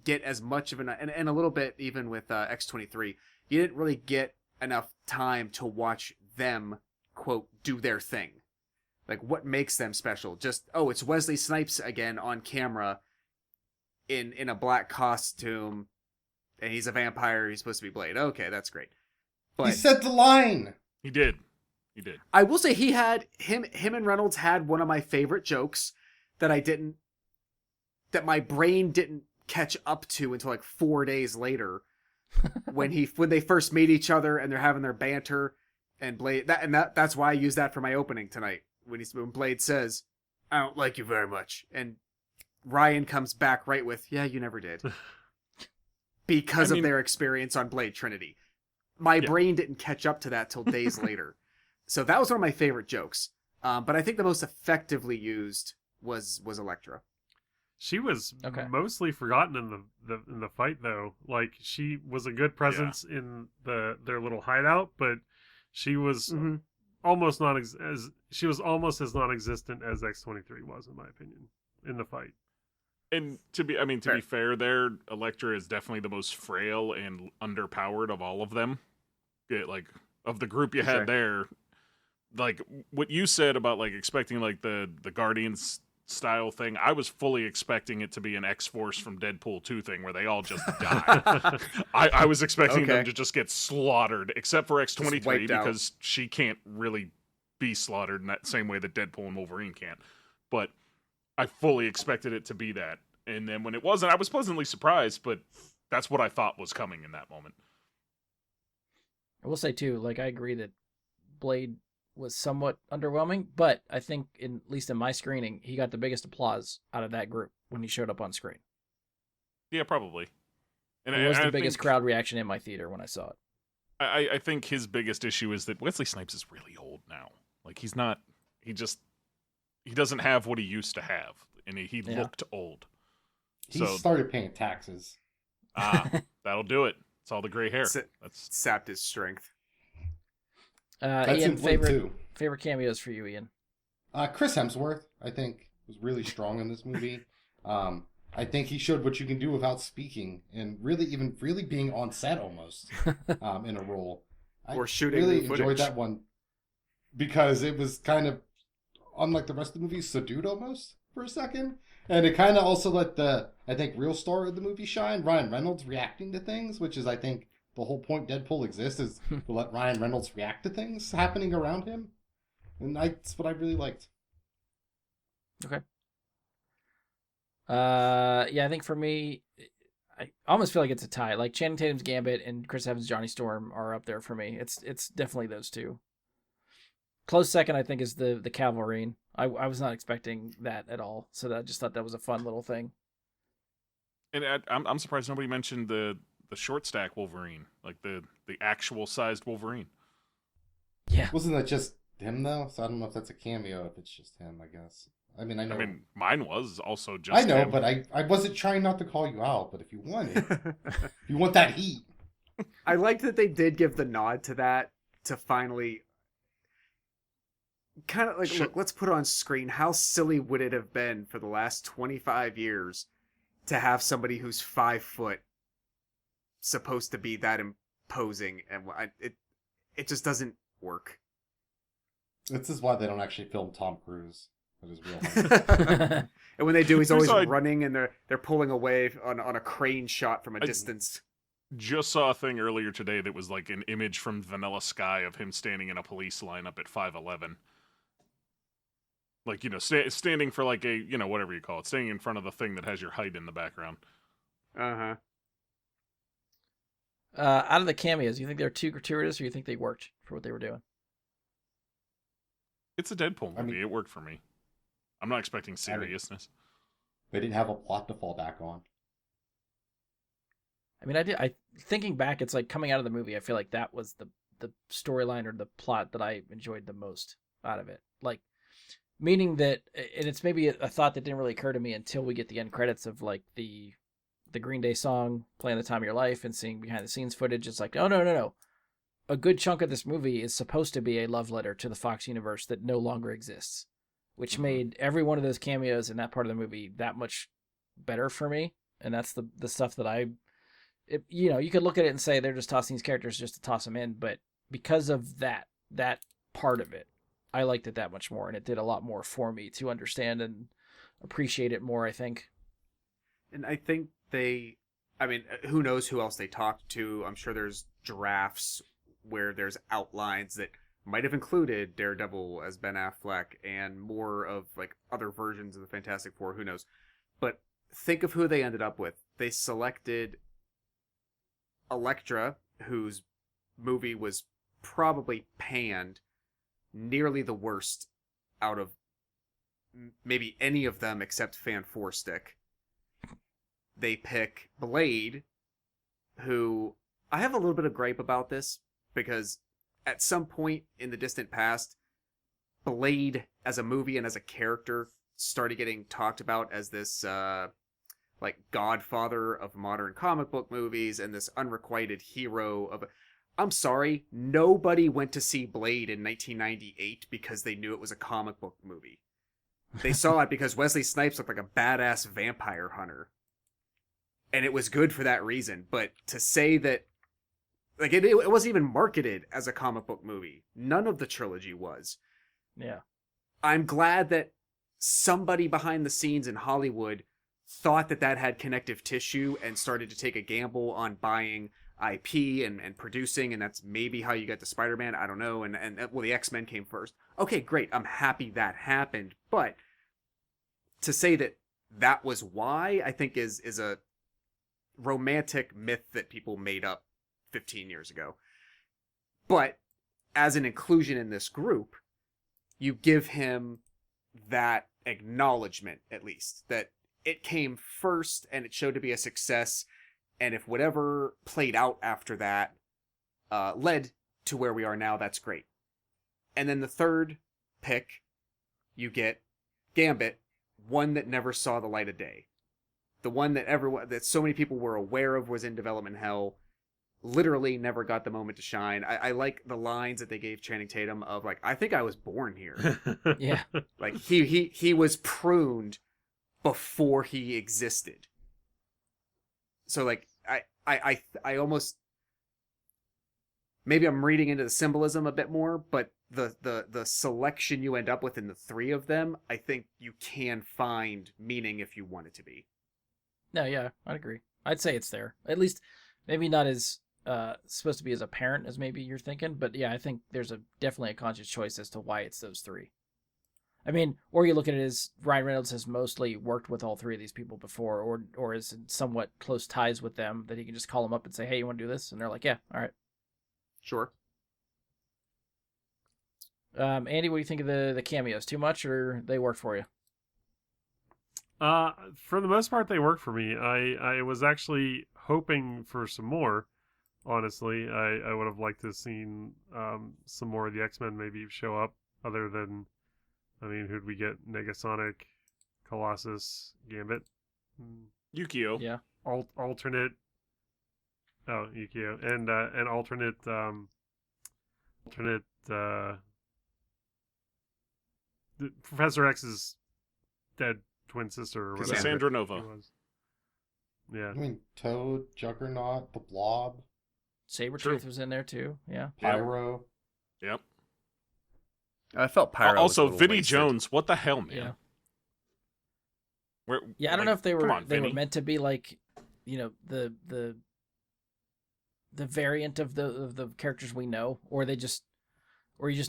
get as much of and a little bit even with X-23, you didn't really get enough time to watch them, quote, do their thing. Like, what makes them special? Just, it's Wesley Snipes again on camera in a black costume, and he's a vampire, he's supposed to be Blade. Okay, that's great. But he said the line! He did. I will say him and Reynolds had one of my favorite jokes that my brain didn't catch up to until like 4 days later when they first meet each other and they're having their banter, and Blade that's why I use that for my opening tonight when Blade says, "I don't like you very much," and Ryan comes back right with, "Yeah, you never did," because of their experience on Blade Trinity. My brain didn't catch up to that till days later. So that was one of my favorite jokes. But I think the most effectively used was Elektra. She was mostly forgotten in the fight, though. Like, she was a good presence in their little hideout, but she was almost almost as non-existent as X-23 was, in my opinion, in the fight. And to be fair, there, Elektra is definitely the most frail and underpowered of all of them. Like, of the group you had there, like what you said about like expecting like the Guardians style thing, I was fully expecting it to be an X-Force from Deadpool 2 thing where they all just die. I was expecting them to just get slaughtered, except for X-23 because she can't really be slaughtered in that same way that Deadpool and Wolverine can't. But I fully expected it to be that. And then when it wasn't, I was pleasantly surprised, but that's what I thought was coming in that moment. I will say, too, like, I agree that Blade was somewhat underwhelming, but I think, at least in my screening, he got the biggest applause out of that group when he showed up on screen. Yeah, probably. And it was the biggest crowd reaction in my theater when I saw it. I think his biggest issue is that Wesley Snipes is really old now. Like, he doesn't have what he used to have, and he looked old. He started paying taxes. That'll do it. It's all the gray hair. That's sapped his strength. That's Ian, in Blade too. Favorite cameos for you, Ian? Chris Hemsworth, I think, was really strong in this movie. I think he showed what you can do without speaking, and really being on set almost in a role. Or shooting. I really enjoyed that one because it was kind of, unlike the rest of the movie, subdued almost for a second. And it kind of also let the, I think, real star of the movie shine, Ryan Reynolds reacting to things, which is, I think, the whole point Deadpool exists is to let Ryan Reynolds react to things happening around him. And that's what I really liked. Okay. I think for me, I almost feel like it's a tie. Like, Channing Tatum's Gambit and Chris Evans' Johnny Storm are up there for me. It's definitely those two. Close second, I think, is the Calverine. I was not expecting that at all, so I just thought that was a fun little thing. And I'm surprised nobody mentioned the short stack Wolverine, like the actual sized Wolverine. Yeah, wasn't that just him though? So I don't know if that's a cameo. If it's just him, I guess. I know. I mean, mine was also just. I know, him. but I wasn't trying not to call you out. But if you want it, if you want that heat, I liked that they did give the nod to that to finally. Kind of like, look, let's put on screen. How silly would it have been for the last 25 years to have somebody who's 5 foot supposed to be that imposing, and it just doesn't work. This is why they don't actually film Tom Cruise. That is real. And when they do, he's always running, and they're pulling away on a crane shot from a distance. Just saw a thing earlier today that was like an image from Vanilla Sky of him standing in a police lineup at 5'11". Like, standing for like a, whatever you call it, standing in front of the thing that has your height in the background. Uh-huh. Out of the cameos, you think they're too gratuitous, or you think they worked for what they were doing? It's a Deadpool movie. It worked for me. I'm not expecting seriousness. They didn't have a plot to fall back on. I mean, thinking back, it's like coming out of the movie, I feel like that was the storyline or the plot that I enjoyed the most out of it. Like, meaning that, and it's maybe a thought that didn't really occur to me until we get the end credits of like the Green Day song playing The Time of Your Life and seeing behind the scenes footage. It's like, oh, no. A good chunk of this movie is supposed to be a love letter to the Fox universe that no longer exists, which made every one of those cameos in that part of the movie that much better for me. And that's the stuff that you could look at it and say they're just tossing these characters just to toss them in, but because of that part of it, I liked it that much more, and it did a lot more for me to understand and appreciate it more, I think. And I think who knows who else they talked to. I'm sure there's drafts where there's outlines that might have included Daredevil as Ben Affleck and more of like other versions of the Fantastic Four, who knows. But think of who they ended up with. They selected Elektra, whose movie was probably panned nearly the worst out of maybe any of them except Fan Four Stick. They pick Blade, who I have a little bit of gripe about this because at some point in the distant past, Blade as a movie and as a character started getting talked about as this like godfather of modern comic book movies and this unrequited hero of... I'm sorry, nobody went to see Blade in 1998 because they knew it was a comic book movie. They saw it because Wesley Snipes looked like a badass vampire hunter. And it was good for that reason. But to say that... Like, it wasn't even marketed as a comic book movie. None of the trilogy was. Yeah. I'm glad that somebody behind the scenes in Hollywood thought that had connective tissue and started to take a gamble on buying IP and producing, and that's maybe how you get to Spider-Man. I don't know. And well, the X-Men came first. Okay, great. I'm happy that happened. But to say that was why, I think is a romantic myth that people made up 15 years ago. But as an inclusion in this group, you give him that acknowledgement, at least, that it came first and it showed to be a success. And if whatever played out after that led to where we are now, that's great. And then the third pick, you get Gambit, one that never saw the light of day. The one that so many people were aware of was in development hell, literally never got the moment to shine. I like the lines that they gave Channing Tatum of like, I think I was born here. Yeah. Like he was pruned before he existed. So like I almost, maybe I'm reading into the symbolism a bit more, but the selection you end up with in the three of them, I think you can find meaning if you want it to be. No, yeah, I'd agree. I'd say it's there. At least maybe not as supposed to be as apparent as maybe you're thinking, but yeah, I think there's definitely a conscious choice as to why it's those three. I mean, or you look at it as Ryan Reynolds has mostly worked with all three of these people before, or is in somewhat close ties with them, that he can just call them up and say, hey, you want to do this? And they're like, yeah, all right. Sure. Andy, what do you think of the cameos? Too much, or they work for you? For the most part, they work for me. I was actually hoping for some more. Honestly, I would have liked to have seen some more of the X-Men maybe show up, other than, I mean, who'd we get? Negasonic, Colossus, Gambit, Yukio. Yeah. Alternate. Oh, Yukio, and alternate Professor X's dead twin sister or whatever. Cassandra Nova. It was. Yeah. I mean, Toad, Juggernaut, the Blob, Sabretooth was in there too. Yeah. Pyro. Yep. I felt Pyro. Also, was a little Vinnie wasted. Jones. What the hell, man? Yeah. I don't know if they were on, they were Vinny. meant to be like, the variant of the characters we know, or you're just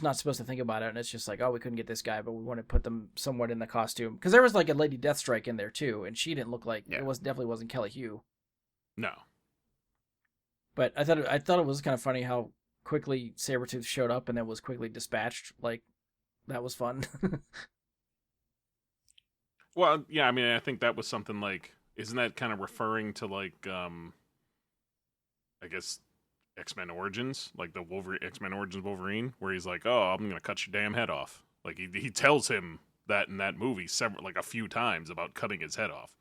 not supposed to think about it, and it's just like, oh, we couldn't get this guy, but we want to put them somewhat in the costume, because there was like a Lady Deathstrike in there too, and she didn't look like definitely wasn't Kelly Hu. No. But I thought it was kind of funny how quickly Sabretooth showed up and then was quickly dispatched. Like, that was fun. Well, yeah, I mean, I think that was something like, isn't that kind of referring to like, I guess X-Men Origins, like the X-Men Origins Wolverine, where he's like, "Oh, I'm gonna cut your damn head off." Like he tells him that in that movie a few times about cutting his head off.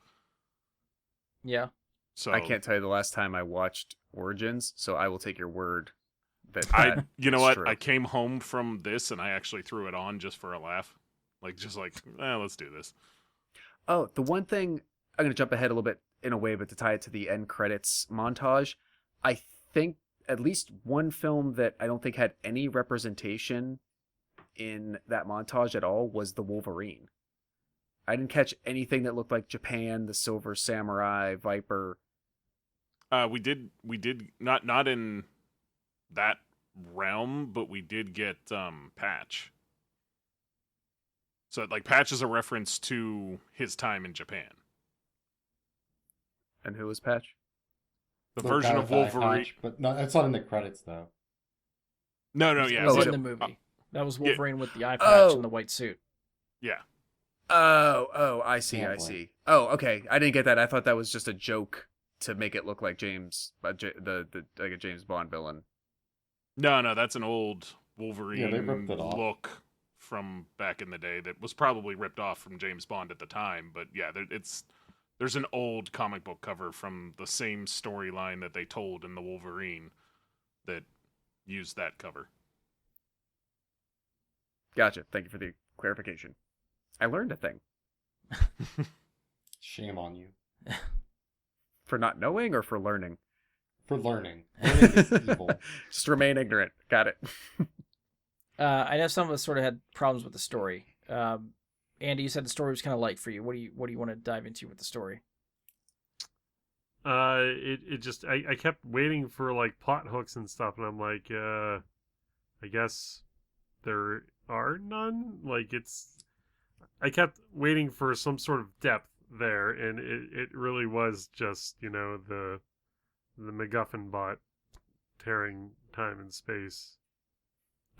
Yeah. So I can't tell you the last time I watched Origins, so I will take your word that you know is what? true. I came home from this and I actually threw it on just for a laugh, let's do this. Oh, the one thing, I'm going to jump ahead a little bit in a way, but to tie it to the end credits montage, I think at least one film that I don't think had any representation in that montage at all was the Wolverine. I didn't catch anything that looked like Japan, the Silver Samurai, Viper. We did not in that realm, but we did get Patch. So like Patch is a reference to his time in Japan. And who was Patch? The version of Wolverine, but no, that's not in the credits though. No, It yeah, was so, in the movie. That was Wolverine with the eye patch Oh. and the white suit. yeah. I see, I Gambling. see. Oh, okay. I didn't get that. I thought that was just a joke to make it look like James, like a James Bond villain. No, that's an old Yeah, they Wolverine ripped it off. look from back in the day that was probably ripped off from James Bond at the time. But yeah, there's an old comic book cover from the same storyline that they told in the Wolverine that used that cover. Gotcha. Thank you for the clarification. I learned a thing. Shame on you For not knowing or for learning? for learning. Learning is evil. Just remain ignorant. Got it. I know some of us sort of had problems with the story. Andy, you said the story was kind of light for you. What do you want to dive into with the story? It just I kept waiting for like plot hooks and stuff, and I'm like, I guess there are none. Like I kept waiting for some sort of depth there, and it really was just, the MacGuffin bot tearing time and space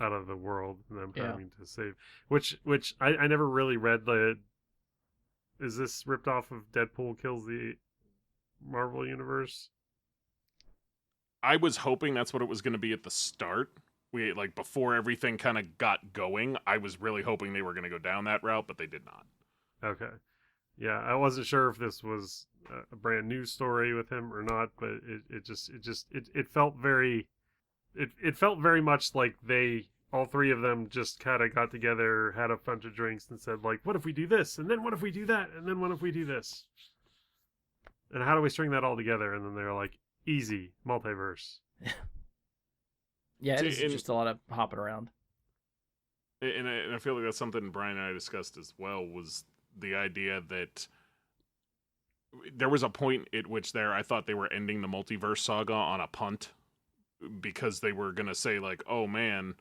out of the world, and them having to save. Which I never really read the. Is this ripped off of Deadpool Kills the Marvel Universe? I was hoping that's what it was going to be at the start. Before everything kind of got going, I was really hoping they were going to go down that route, but they did not. Okay. Yeah, I wasn't sure if this was a brand new story with him or not, but it felt very it felt very much like all three of them just kind of got together, had a bunch of drinks, and said, like, what if we do this? And then what if we do that? And then what if we do this? And how do we string that all together? And then they're like, easy, multiverse. Yeah, it's just a lot of hopping around. And I feel like that's something Brian and I discussed as well, was the idea that there was a point at which I thought they were ending the multiverse saga on a punt, because they were going to say, like, oh man,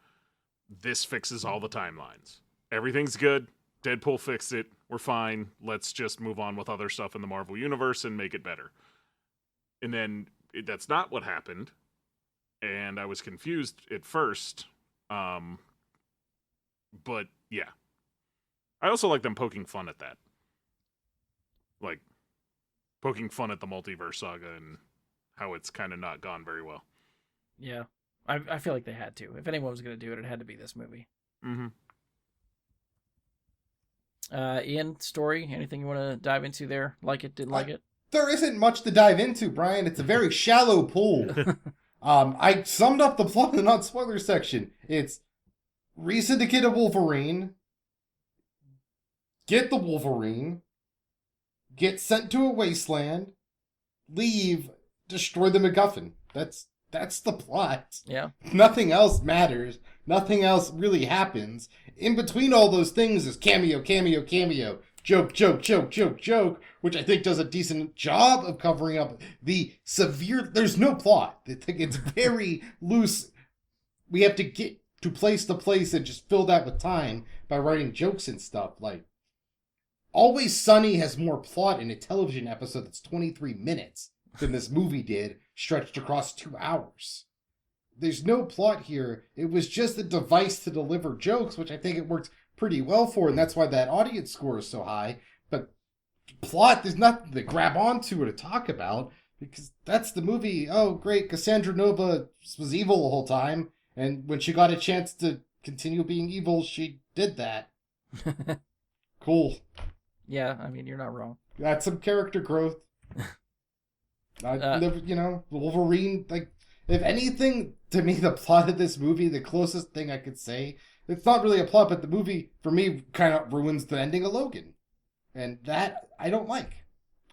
this fixes all the timelines. Everything's good. Deadpool fixed it. We're fine. Let's just move on with other stuff in the Marvel Universe and make it better. And then that's not what happened. And I was confused at first. But yeah. I also like them poking fun at that. Like, poking fun at the multiverse saga and how it's kind of not gone very well. Yeah. I feel like they had to. If anyone was going to do it, it had to be this movie. Mm-hmm. Ian, story, anything you want to dive into there? Like it, didn't like it? There isn't much to dive into, Brian. It's a very shallow pool. I summed up the plot in the non-spoiler section. It's re-syndicate a Wolverine, get the Wolverine, get sent to a wasteland, leave, destroy the MacGuffin. That's the plot. Yeah. Nothing else matters. Nothing else really happens. In between all those things is cameo, joke, which I think does a decent job of covering up the severe... There's no plot. It's very loose. We have to get to place to place and just fill that with time by writing jokes and stuff. Like, Always Sunny has more plot in a television episode that's 23 minutes than this movie did, stretched across 2 hours. There's no plot here. It was just a device to deliver jokes, which I think it worked pretty well for, and that's why that audience score is so high. But plot, there's nothing to grab onto or to talk about, because that's the movie. Oh, great, Cassandra Nova was evil the whole time, and when she got a chance to continue being evil, she did that. Cool. Yeah, I mean, you're not wrong. That's some character growth. Wolverine, like, if anything, to me, the plot of this movie, the closest thing I could say, it's not really a plot, but the movie, for me, kind of ruins the ending of Logan. And that, I don't like.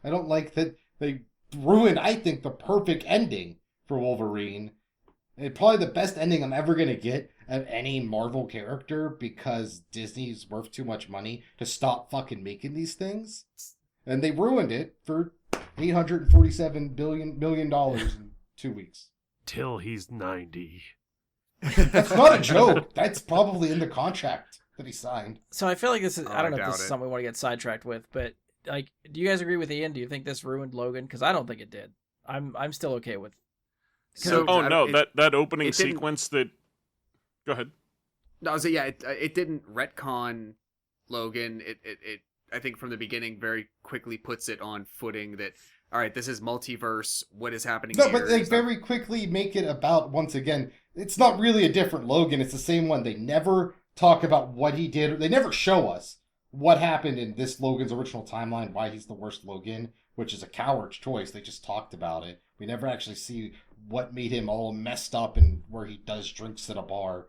I don't like that they ruined, I think, the perfect ending for Wolverine. And probably the best ending I'm ever going to get of any Marvel character, because Disney's worth too much money to stop fucking making these things. And they ruined it for $847 million in 2 weeks. Till he's 90. That's not a joke. That's probably in the contract that he signed. So I feel like this is, I don't know if this is it. something we want to get sidetracked with, but like, do you guys agree with Ian? Do you think this ruined Logan? Because I don't think it did. I'm still okay with. So, that opening sequence that. Go ahead. No, it didn't retcon Logan. It I think from the beginning very quickly puts it on footing that, all right, this is multiverse. What is happening No, here? but they very quickly make it about, once again, it's not really a different Logan. It's the same one. They never talk about what he did. They never show us what happened in this Logan's original timeline, why he's the worst Logan, which is a coward's choice. They just talked about it. We never actually see what made him all messed up and where he does drinks at a bar.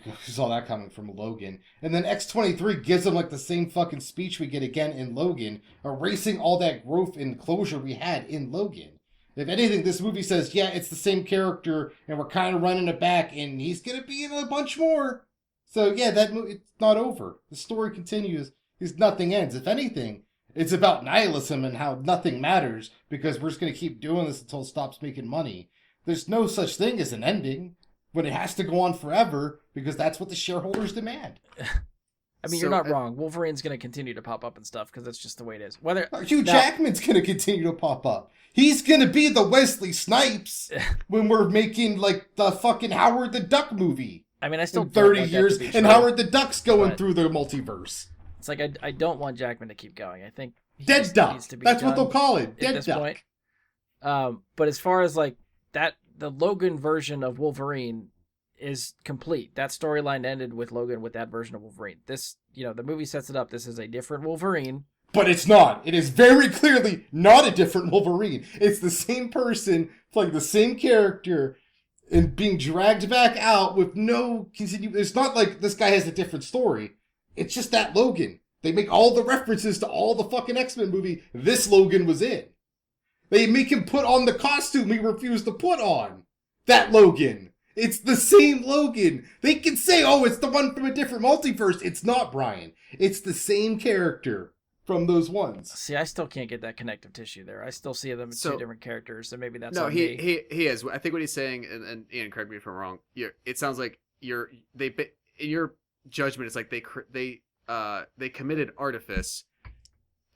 We saw that coming from Logan. And then X-23 gives him like the same fucking speech we get again in Logan, erasing all that growth and closure we had in Logan. If anything, this movie says, yeah, it's the same character, and we're kind of running it back, and he's going to be in a bunch more. So yeah, that movie, it's not over. The story continues, because nothing ends. If anything, it's about nihilism and how nothing matters, because we're just going to keep doing this until it stops making money. There's no such thing as an ending, but it has to go on forever, because that's what the shareholders demand. I mean, you're not wrong. Wolverine's going to continue to pop up and stuff, because that's just the way it is. Hugh Jackman's going to continue to pop up. He's going to be the Wesley Snipes when we're making, like, the fucking Howard the Duck movie. I mean, I still in 30 years, and Howard the Duck's going through the multiverse. It's like, I don't want Jackman to keep going. I think Dead Duck. That's what they'll call it. Dead Duck. Point. But as far as, like, that, the Logan version of Wolverine is complete. That storyline ended with Logan with that version of Wolverine. This, the movie sets it up. This is a different Wolverine. But it's not. It is very clearly not a different Wolverine. It's the same person playing the same character and being dragged back out with no continue. It's not like this guy has a different story. It's just that Logan. They make all the references to all the fucking X-Men movie this Logan was in. They make him put on the costume he refused to put on. That Logan. It's the same Logan. They can say, oh, it's the one from a different multiverse. It's not, Brian. It's the same character from those ones. See, I still can't get that connective tissue there. I still see them as two different characters, so maybe that's no. He is. I think what he's saying, and Ian, correct me if I'm wrong. It sounds like in your judgment, it's like they committed artifice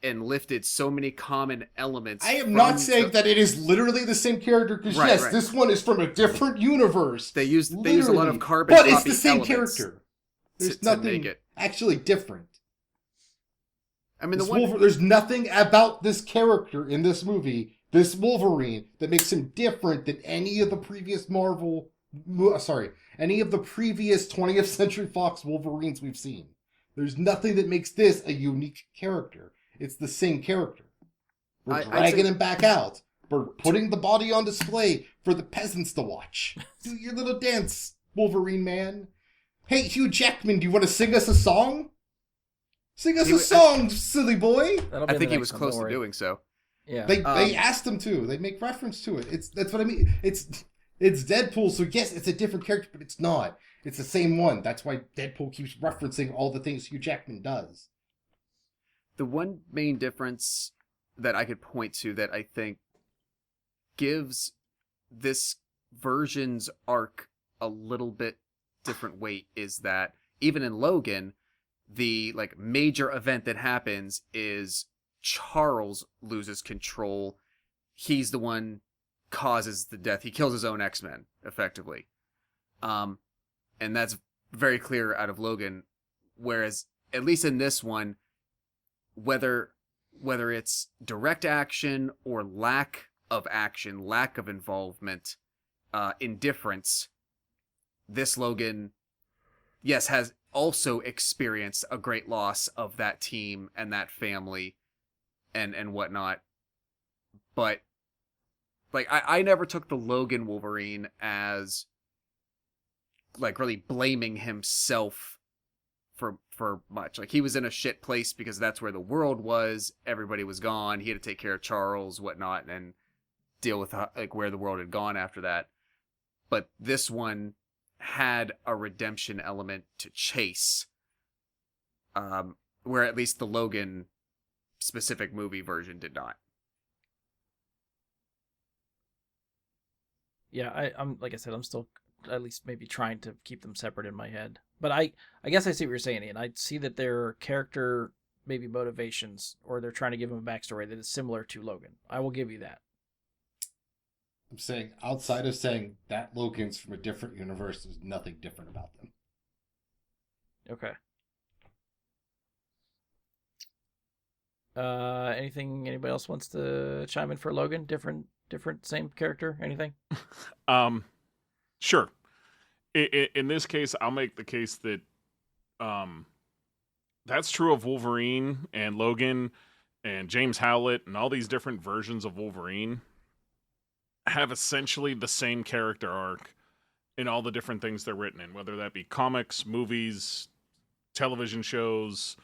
and lifted so many common elements. I am not saying that it is literally the same character, because right. This one is from a different universe. They use a lot of carbon, but it's the same character. There's nothing actually different. I mean, there's nothing about this character in this movie, this Wolverine, that makes him different than any of the previous any of the previous 20th Century Fox Wolverines we've seen. There's nothing that makes this a unique character. It's the same character. We're dragging him back out. We're putting the body on display for the peasants to watch. Do your little dance, Wolverine man. Hey, Hugh Jackman, do you want to sing us a song? Sing us a song, silly boy. I think he was close to doing so. Yeah. They asked him to. They make reference to it. That's what I mean. It's Deadpool, so yes, it's a different character, but it's not. It's the same one. That's why Deadpool keeps referencing all the things Hugh Jackman does. The one main difference that I could point to that I think gives this version's arc a little bit different weight is that even in Logan, the major event that happens is Charles loses control. He's the one causes the death. He kills his own X-Men, effectively. And that's very clear out of Logan. Whereas, at least in this one, whether whether it's direct action or lack of action, lack of involvement, indifference, this Logan, yes, has also experienced a great loss of that team and that family and whatnot. But like I never took the Logan Wolverine as like really blaming himself for much. Like he was in a shit place because that's where the world was. Everybody was gone. He had to take care of Charles, whatnot, and deal with like where the world had gone after that. But this one had a redemption element to Chase, where at least the Logan specific movie version did not. Yeah, I'm like I said, I'm still at least maybe trying to keep them separate in my head. But I guess I see what you're saying, Ian. I see that their character maybe motivations, or they're trying to give him a backstory that is similar to Logan. I will give you that. I'm saying, outside of saying that Logan's from a different universe, there's nothing different about them. Okay. Anything anybody else wants to chime in for Logan? Different, same character? Anything? Sure. In this case, I'll make the case that that's true of Wolverine and Logan and James Howlett and all these different versions of Wolverine have essentially the same character arc in all the different things they're written in, whether that be comics, movies, television shows.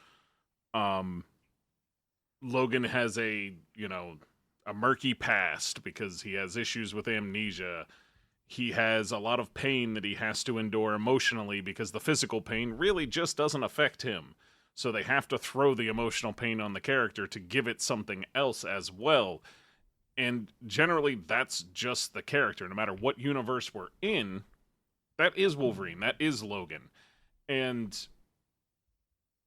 Logan has a murky past because he has issues with amnesia. He has a lot of pain that he has to endure emotionally because the physical pain really just doesn't affect him. So they have to throw the emotional pain on the character to give it something else as well. And generally, that's just the character. No matter what universe we're in, that is Wolverine. That is Logan. And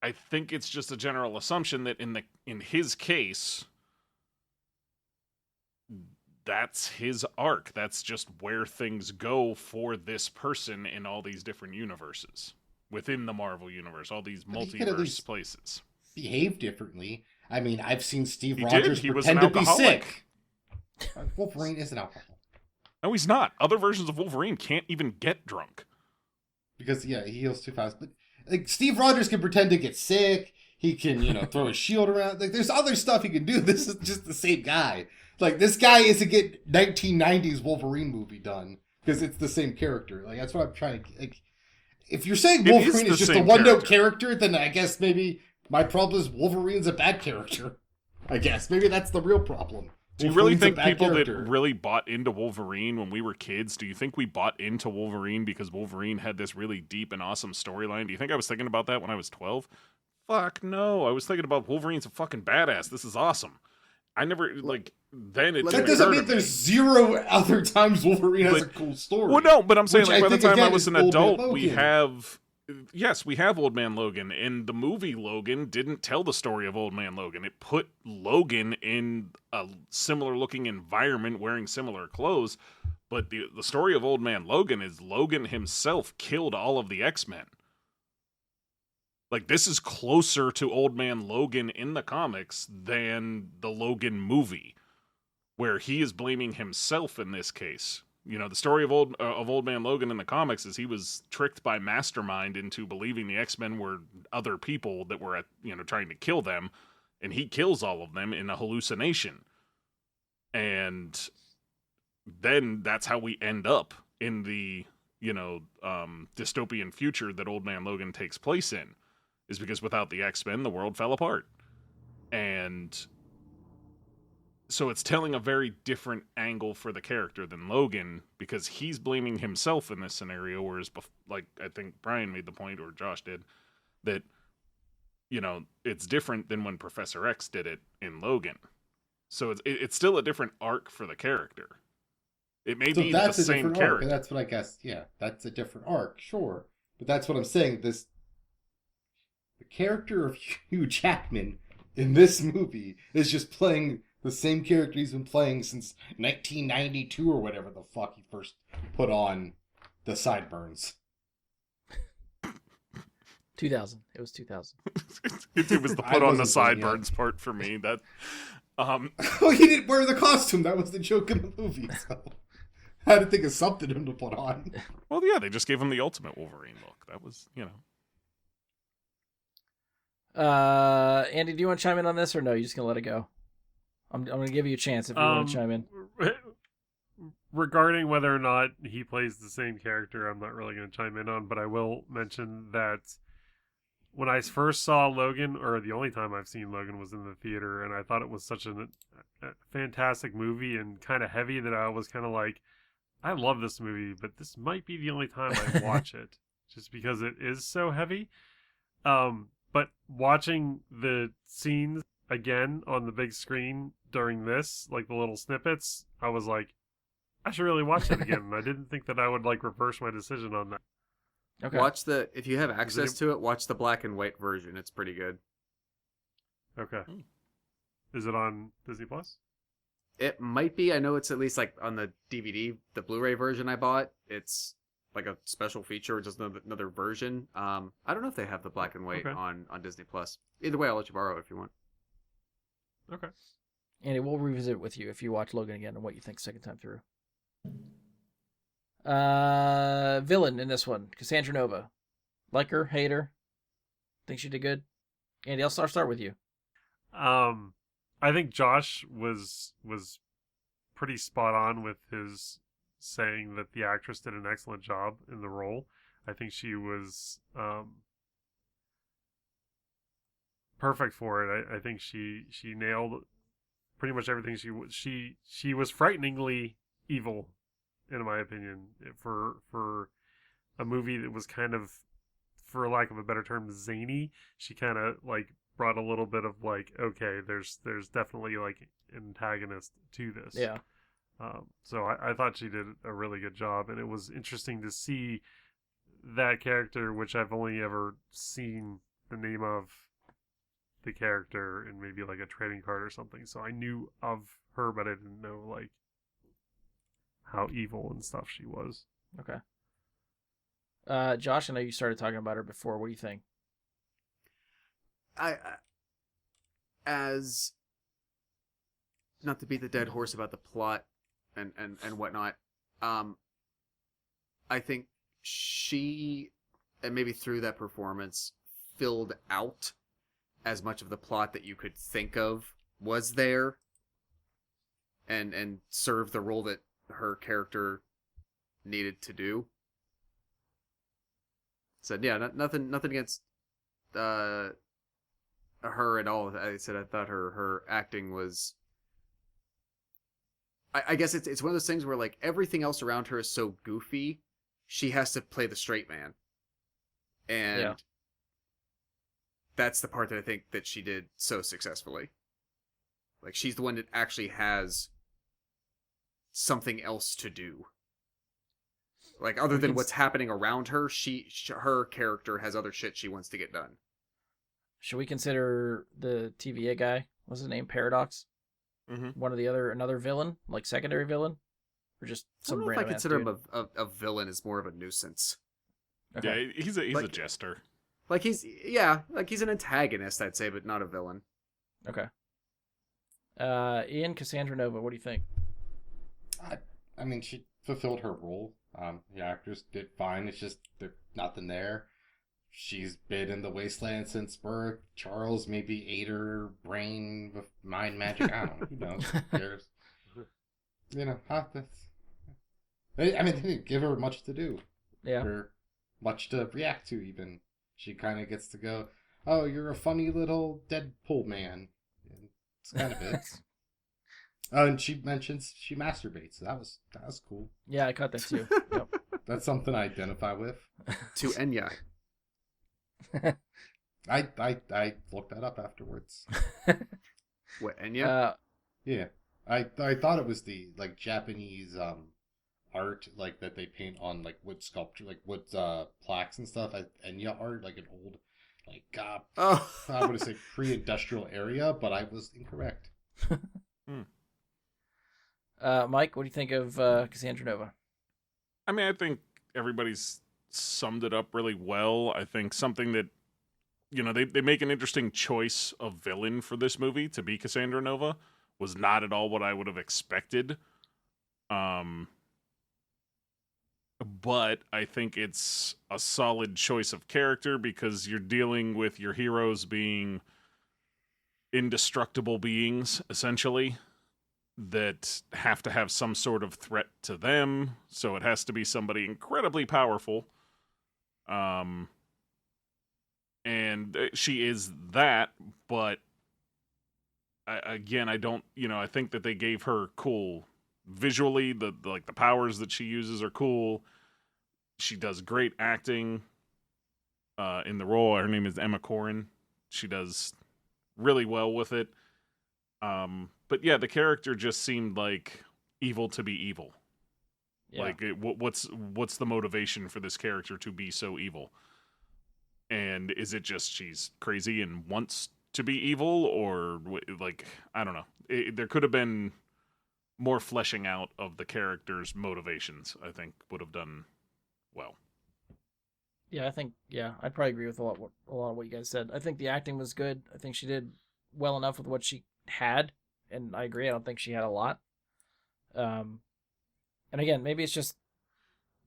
I think it's just a general assumption that in his case, that's his arc. That's just where things go for this person in all these different universes within the Marvel universe, all these multiverse places. Behave differently. I mean, I've seen Steve He Rogers did. He was pretend an to be alcoholic. sick. Wolverine is an alcoholic. No, he's not. Other versions of Wolverine can't even get drunk. Because, yeah, he heals too fast. But like, Steve Rogers can pretend to get sick. He can, throw his shield around. Like, there's other stuff he can do. This is just the same guy. Like, this guy isn't getting 1990s Wolverine movie done because it's the same character. Like, that's what I'm trying to... Like, if you're saying Wolverine is just a one-note character, then I guess maybe my problem is Wolverine's a bad character. I guess. Maybe that's the real problem. Do you really think people that really bought into Wolverine when we were kids, do you think we bought into Wolverine because Wolverine had this really deep and awesome storyline? Do you think I was thinking about that when I was 12? Fuck no. I was thinking about Wolverine's a fucking badass. This is awesome. I never, then it that doesn't mean there's zero other times Wolverine has a cool story. Well, no, but I'm saying, by the time I was an adult, we have Old Man Logan, and the movie Logan didn't tell the story of Old Man Logan. It put Logan in a similar-looking environment, wearing similar clothes, but the story of Old Man Logan is Logan himself killed all of the X-Men. Like, this is closer to Old Man Logan in the comics than the Logan movie, where he is blaming himself in this case. The story of Old Man Logan in the comics is he was tricked by Mastermind into believing the X-Men were other people that were trying to kill them, and he kills all of them in a hallucination. And then that's how we end up in the dystopian future that Old Man Logan takes place in. Is because without the X-Men, the world fell apart. And so it's telling a very different angle for the character than Logan, because he's blaming himself in this scenario, whereas, I think Brian made the point, or Josh did, that, it's different than when Professor X did it in Logan. So it's still a different arc for the character. It may be the same character. Arc, and that's what I guess, that's a different arc, sure. But that's what I'm saying, the character of Hugh Jackman in this movie is just playing the same character he's been playing since 1992 or whatever the fuck he first put on the sideburns. 2000. It was 2000. It was the I put on the wasn't born yet. sideburns part for me. That Well, he didn't wear the costume. That was the joke in the movie. So I had to think of something for him to put on. well, yeah, they just gave him the ultimate Wolverine look. That was, Andy, do you want to chime in on this or no? You just gonna let it go? I'm gonna give you a chance if you want to chime in. Regarding whether or not he plays the same character, I'm not really going to chime in on, but I will mention that when I first saw Logan, or the only time I've seen Logan was in the theater, and I thought it was such a fantastic movie and kind of heavy that I was kind of like, I love this movie, but this might be the only time I watch it, just because it is so heavy. But watching the scenes again on the big screen during this, like the little snippets, I was like, I should really watch that again. And I didn't think that I would like reverse my decision on that. Okay. If you have access to it, watch the black and white version. It's pretty good. Okay. Is it on Disney Plus? It might be. I know it's at least like on the DVD, the Blu-ray version I bought. It's like a special feature, just another version. I don't know if they have the black and white on Disney Plus. Either way, I'll let you borrow it if you want. Okay. Andy, we'll revisit it with you if you watch Logan again and what you think second time through. Villain in this one, Cassandra Nova. Like her, hate her, think she did good. Andy, I'll start with you. I think Josh was pretty spot on with his saying that the actress did an excellent job in the role. I think she was perfect for it. I think she nailed pretty much everything. She was frighteningly evil, in my opinion, for a movie that was kind of, for lack of a better term, zany. She kind of like brought a little bit of like, okay, there's definitely like antagonist to this. Yeah. So I thought she did a really good job, and it was interesting to see that character, which I've only ever seen the name of the character in maybe like a trading card or something. So I knew of her, but I didn't know like how evil and stuff she was. Okay. Josh, I know you started talking about her before. What do you think? As not to beat the dead horse about the plot and whatnot, I think she, and maybe through that performance, filled out as much of the plot that you could think of was there, and served the role that her character needed to do. So yeah, nothing against her at all. I said I thought her acting was. I guess it's one of those things where like everything else around her is so goofy, she has to play the straight man, and that's the part that I think that she did so successfully. Like she's the one that actually has something else to do. Like other than what's happening around her, her character has other shit she wants to get done. Should we consider the TVA guy? What's his name? Paradox? Mm-hmm. Another villain? Like secondary villain? Or just some I don't know random if I consider dude? him a villain, is more of a nuison. Okay. Yeah, he's a jester. Like he's an antagonist, I'd say, but not a villain. Okay. Ian, Cassandra Nova, what do you think? I mean, she fulfilled her role. The actress did fine. It's just there's nothing there. She's been in the wasteland since birth. Charles maybe ate her brain with mind magic. I don't know. Who knows? Who cares? You know, that's. I mean, they didn't give her much to do. Yeah. Or much to react to, even. She kind of gets to go, oh, you're a funny little Deadpool man. And it's kind of it. And she mentions she masturbates. That was cool. Yeah, I caught that too. Yep. That's something I identify with. To Enya. I looked that up afterwards. What, Enya? Yeah. I thought it was the like Japanese art like that they paint on like wood sculpture, like wood plaques and stuff. Enya art, like an old like I would say pre-industrial area, but I was incorrect. Mike, what do you think of Cassandra Nova? I mean, I think everybody's summed it up really well. I think something that they make an interesting choice of villain for this movie to be Cassandra Nova. Was not at all what I would have expected. But I think it's a solid choice of character because you're dealing with your heroes being indestructible beings, essentially, that have to have some sort of threat to them. So it has to be somebody incredibly powerful. And she is that, but I don't, I think that they gave her cool visually, the powers that she uses are cool. She does great acting in the role. Her name is Emma Corrin. She does really well with it. But yeah, the character just seemed like evil to be evil. Yeah. Like, what's the motivation for this character to be so evil? And is it just she's crazy and wants to be evil, or like, I don't know. There could have been more fleshing out of the character's motivations. I think would have done well. Yeah, I'd probably agree with a lot of what you guys said. I think the acting was good. I think she did well enough with what she had, and I agree. I don't think she had a lot. And again, maybe it's just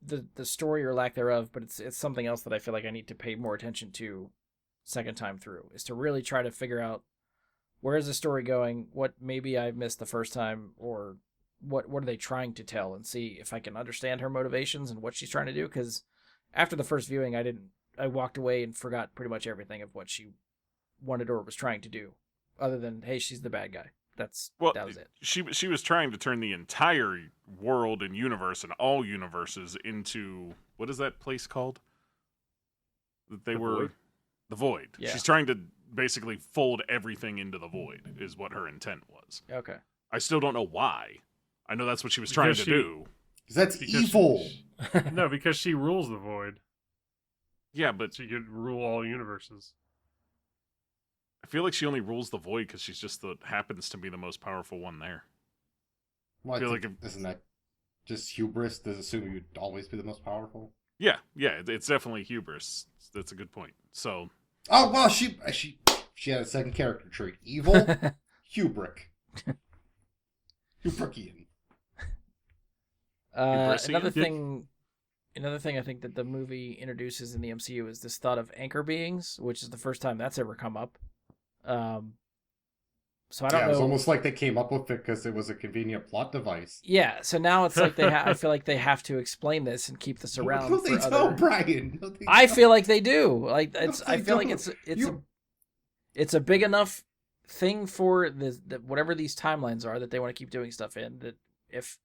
the story or lack thereof, but it's something else that I feel like I need to pay more attention to second time through, is to really try to figure out where is the story going, what maybe I missed the first time, or what are they trying to tell, and see if I can understand her motivations and what she's trying to do. Because after the first viewing, I walked away and forgot pretty much everything of what she wanted or was trying to do, other than, hey, she's the bad guy. That was it. She was trying to turn the entire world and universe and all universes into, what is that place called? Void? The Void. Yeah. She's trying to basically fold everything into the Void, is what her intent was. Okay. I still don't know why. I know that's what she was trying to do. Because evil. No, because she rules the Void. Yeah, but she could rule all universes. I feel like she only rules the Void because she's just happens to be the most powerful one there. Well, isn't that just hubris to assume you'd always be the most powerful? Yeah, it's definitely hubris. That's a good point. So. Oh well, she had a second character trait: evil, Hubric, Hubrician. Another thing I think that the movie introduces in the MCU is this thought of anchor beings, which is the first time that's ever come up. So I don't know. It's almost like they came up with it because it was a convenient plot device. Yeah, so now it's like I feel like they have to explain this and keep this around. No, they don't, Brian. No, I feel like they do. Like I feel like it's a big enough thing for the whatever these timelines are that they want to keep doing stuff in. That if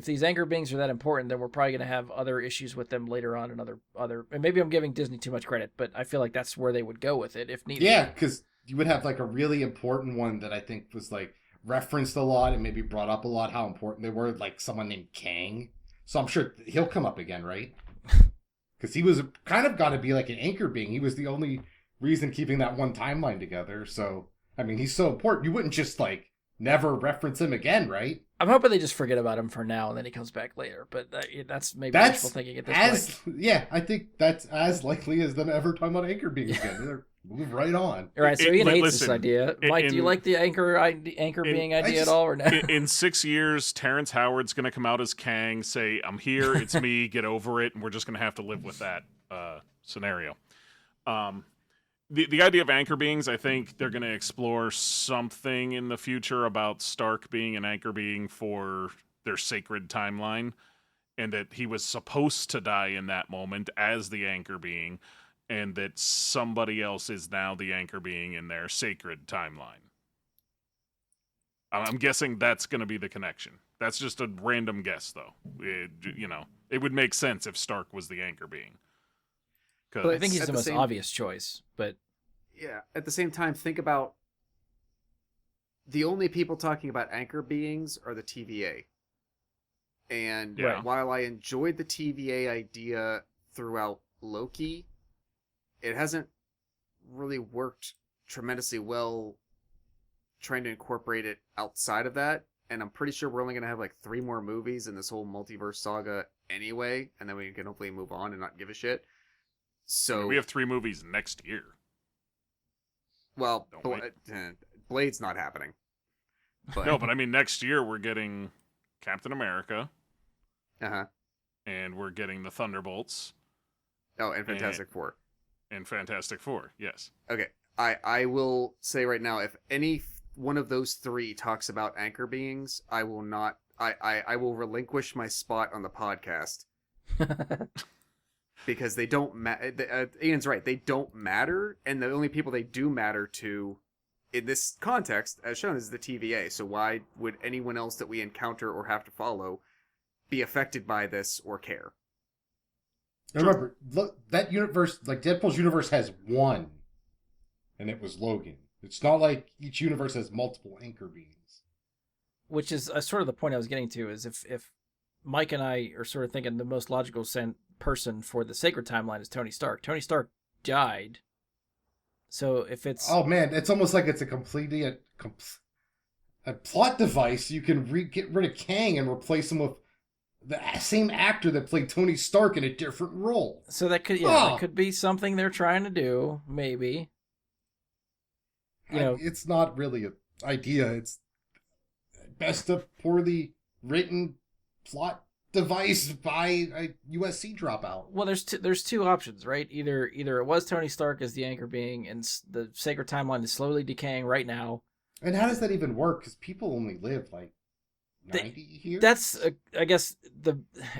these anchor beings are that important, then we're probably going to have other issues with them later on, and other. And maybe I'm giving Disney too much credit, but I feel like that's where they would go with it if needed. Yeah, because you would have like a really important one that I think was like referenced a lot and maybe brought up a lot how important they were, like someone named Kang. So I'm sure he'll come up again, right? Because he was kind of got to be like an anchor being. He was the only reason keeping that one timeline together. So I mean, he's so important. You wouldn't just like never reference him again, right? I'm hoping they just forget about him for now and then he comes back later. But that's maybe wishful thinking at this point. Yeah, I think that's as likely as them ever talking about anchor beings again. They're move right on. All right, so Ian hates this idea. Mike, do you like the anchor being idea at all, or no? In 6 years, Terrence Howard's going to come out as Kang, say, "I'm here, it's me, get over it," and we're just going to have to live with that scenario. The idea of anchor beings, I think they're going to explore something in the future about Stark being an anchor being for their sacred timeline, and that he was supposed to die in that moment as the anchor being, and that somebody else is now the anchor being in their sacred timeline. I'm guessing that's going to be the connection. That's just a random guess, though. It would make sense if Stark was the anchor being. But I think he's the most obvious choice. But yeah, at the same time, think about the only people talking about anchor beings are the TVA. And while I enjoyed the TVA idea throughout Loki, it hasn't really worked tremendously well trying to incorporate it outside of that. And I'm pretty sure we're only going to have like 3 more movies in this whole multiverse saga anyway. And then we can hopefully move on and not give a shit. So we have 3 movies next year. Well, Don't wait. Blade's not happening. But, No, but I mean, next year we're getting Captain America, uh-huh. and we're getting the Thunderbolts. Oh, and Fantastic Four. And Fantastic Four, yes. Okay, I will say right now, if any one of those three talks about anchor beings, I will not. I will relinquish my spot on the podcast because they don't matter. Ian's right; they don't matter, and the only people they do matter to, in this context, as shown, is the TVA. So why would anyone else that we encounter or have to follow be affected by this or care? Remember, look, that universe, like Deadpool's universe, has one, and it was Logan. It's not like each universe has multiple anchor beings. Which is sort of the point I was getting to, is if Mike and I are sort of thinking the most logical person for the sacred timeline is Tony Stark. Tony Stark died. So if it's... Oh man, it's almost like it's a completely a plot device. You can get rid of Kang and replace him with the same actor that played Tony Stark in a different role. So that could, that could be something they're trying to do, maybe. It's not really an idea. It's best a poorly written plot device by a USC dropout. Well, there's two options, right? Either it was Tony Stark as the anchor being, and the sacred timeline is slowly decaying right now. And how does that even work? Because people only live like 90 years. That's, I guess,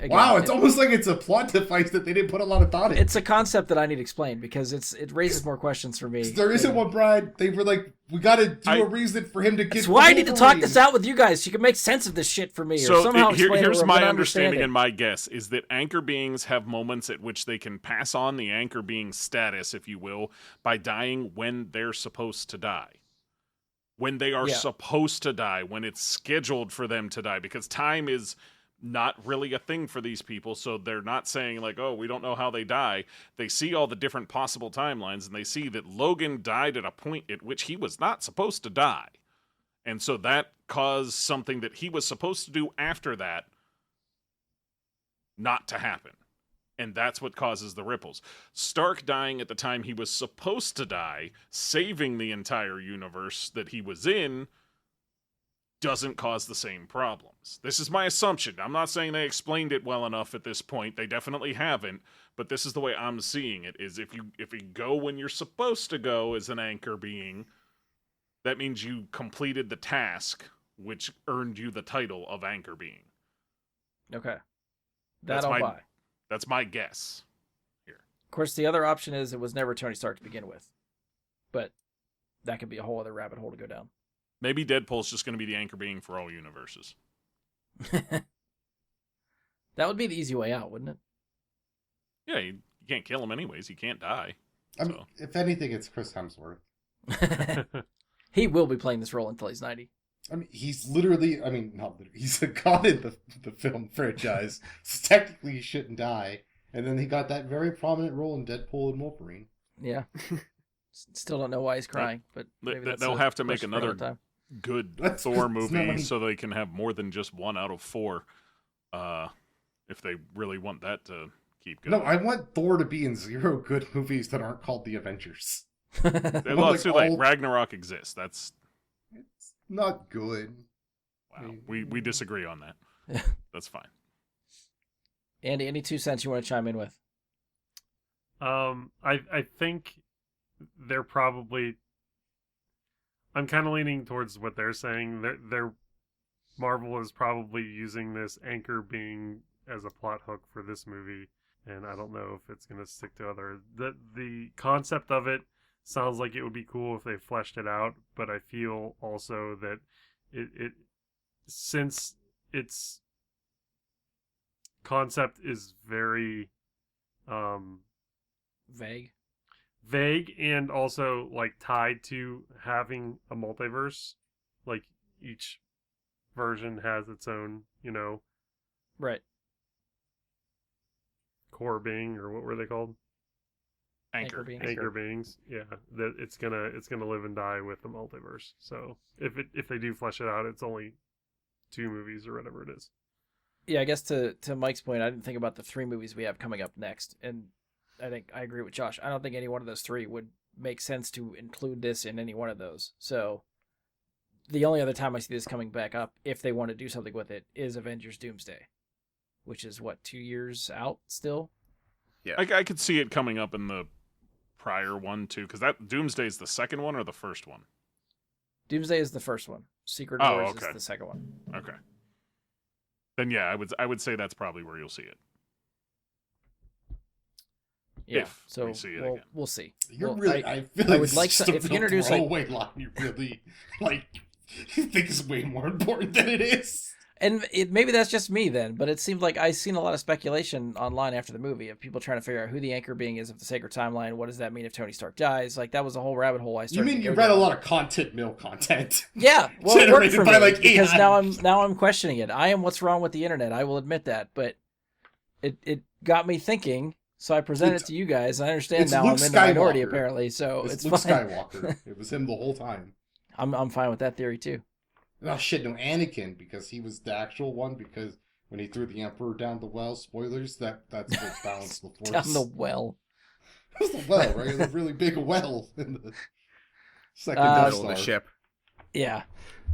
wow, it's almost like it's a plot device that they didn't put a lot of thought in. It's a concept that I need explained because it raises more questions for me. There isn't one, Brian. They were like, we got to do a reason for him to get. That's why I need to talk this out with you guys. So you can make sense of this shit for me, or somehow explain here's it. my understanding and my guess is that anchor beings have moments at which they can pass on the anchor being status, if you will, by dying when they're supposed to die. When they are supposed to die, when it's scheduled for them to die, because time is not really a thing for these people, so they're not saying like, oh, we don't know how they die. They see all the different possible timelines, and they see that Logan died at a point at which he was not supposed to die. And so that caused something that he was supposed to do after that not to happen. And that's what causes the ripples. Stark dying at the time he was supposed to die, saving the entire universe that he was in, doesn't cause the same problems. This is my assumption. I'm not saying they explained it well enough at this point. They definitely haven't. But this is the way I'm seeing it, is if you go when you're supposed to go as an anchor being, that means you completed the task, which earned you the title of anchor being. Okay. I'll buy. That's my guess here. Of course, the other option is it was never Tony Stark to begin with. But that could be a whole other rabbit hole to go down. Maybe Deadpool's just going to be the anchor being for all universes. That would be the easy way out, wouldn't it? Yeah, you can't kill him anyways. He can't die. I mean, if anything, it's Chris Hemsworth. He will be playing this role until he's 90. I mean, he's literally, not literally, he's a god in the film franchise. So technically, he shouldn't die. And then he got that very prominent role in Deadpool and Wolverine. Yeah. Still don't know why he's crying, but maybe they'll have to make another good Thor movie so they can have more than just 1 out of 4. If they really want that to keep going. No, I want Thor to be in 0 good movies that aren't called the Avengers. Well, it's too late. Ragnarok exists. It's not good. Wow, we disagree on that. That's fine. Andy, any 2 cents you want to chime in with? I think they're probably. I'm kind of leaning towards what they're saying. They're Marvel is probably using this anchor being as a plot hook for this movie, and I don't know if it's going to stick to other. The concept of it sounds like it would be cool if they fleshed it out, but I feel also that it since its concept is very vague and also like tied to having a multiverse, like each version has its own, right, core being, or what were they called? Anchor beings. Anchor beings. Yeah, that it's gonna live and die with the multiverse. So if they do flesh it out, it's only 2 movies or whatever it is. Yeah, I guess to Mike's point, I didn't think about the 3 movies we have coming up next, and I think I agree with Josh. I don't think any one of those three would make sense to include this in any one of those. So the only other time I see this coming back up, if they want to do something with it, is Avengers Doomsday, which is, 2 years out still? Yeah. I could see it coming up in the prior one, too, because that Doomsday is the second one or the first one? Doomsday is the first one. Secret Oh, Wars okay. is the second one. Okay. Then, yeah, I would say that's probably where you'll see it. Yeah, If so we see it again. we'll see. You're Well, really. I feel I like would this like is some- just if a you introduce, like- throwaway line. You really you think it's way more important than it is. And maybe that's just me then, but it seemed like I seen a lot of speculation online after the movie of people trying to figure out who the anchor being is of the Sacred Timeline. What does that mean if Tony Stark dies? Like, that was a whole rabbit hole I You started. mean to you go read a down. lot of content mill content? Yeah, well, it worked generated for by, me like, because AI. now I'm questioning it. I am what's wrong with the internet. I will admit that, but it got me thinking. So I presented it to you guys. I understand it's now Luke I'm in the minority Skywalker. apparently, so It's it's Luke fine. Skywalker. It was him the whole time. I'm fine with that theory too. Oh shit, no, Anakin, because he was the actual one, because when he threw the Emperor down the well, spoilers, that's what balanced the Force. Down the well. It was the well, right? A really big well in the second Uh, Death Middle of Star. the ship. Yeah.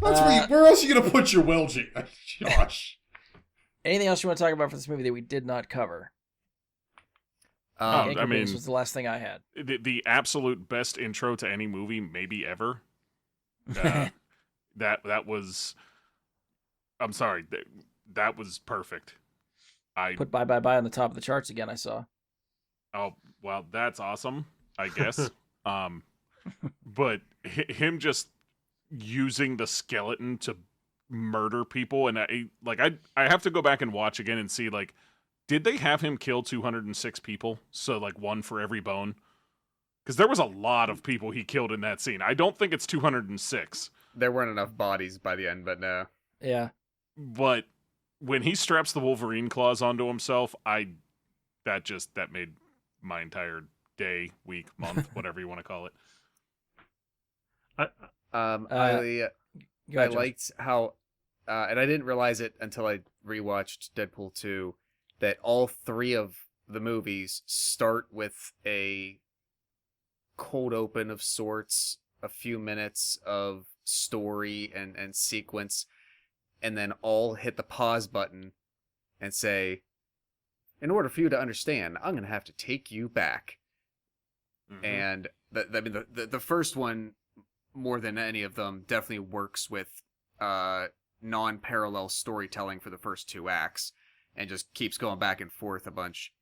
That's where else are you gonna put your well, Josh? Anything else you want to talk about for this movie that we did not cover? I Anchor mean- Beams was the last thing I had. The absolute best intro to any movie, maybe ever. That was. I'm sorry. That was perfect. Put Bye Bye Bye on the top of the charts again, I saw. Oh, well, that's awesome, I guess. But him just using the skeleton to murder people, and I have to go back and watch again and see, like, did they have him kill 206 people? So, like, one for every bone? Because there was a lot of people he killed in that scene. I don't think it's 206. There weren't enough bodies by the end, but no. Yeah. But when he straps the Wolverine claws onto himself, that made my entire day, week, month, whatever you want to call it. I Go ahead, Josh. liked how, and I didn't realize it until I rewatched Deadpool 2, that all three of the movies start with a cold open of sorts, a few minutes of story and sequence, and then all hit the pause button and say, in order for you to understand, I'm going to have to take you back. Mhm. And the first one, more than any of them, definitely works with non-parallel storytelling for the first two acts and just keeps going back and forth a bunch.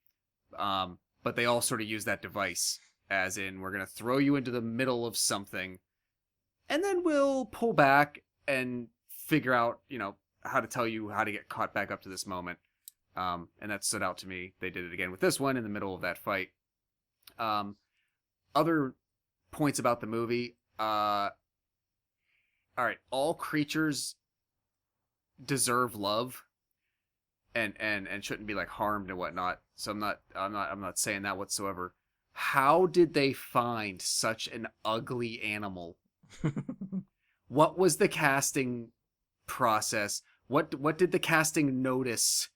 But they all sort of use that device, as in, we're going to throw you into the middle of something, and then we'll pull back and figure out, how to tell you how to get caught back up to this moment. And that stood out to me. They did it again with this one in the middle of that fight. Other points about the movie. All right, all creatures deserve love, and shouldn't be like harmed and whatnot. So I'm not saying that whatsoever. How did they find such an ugly animal? What was the casting process? What did the casting notice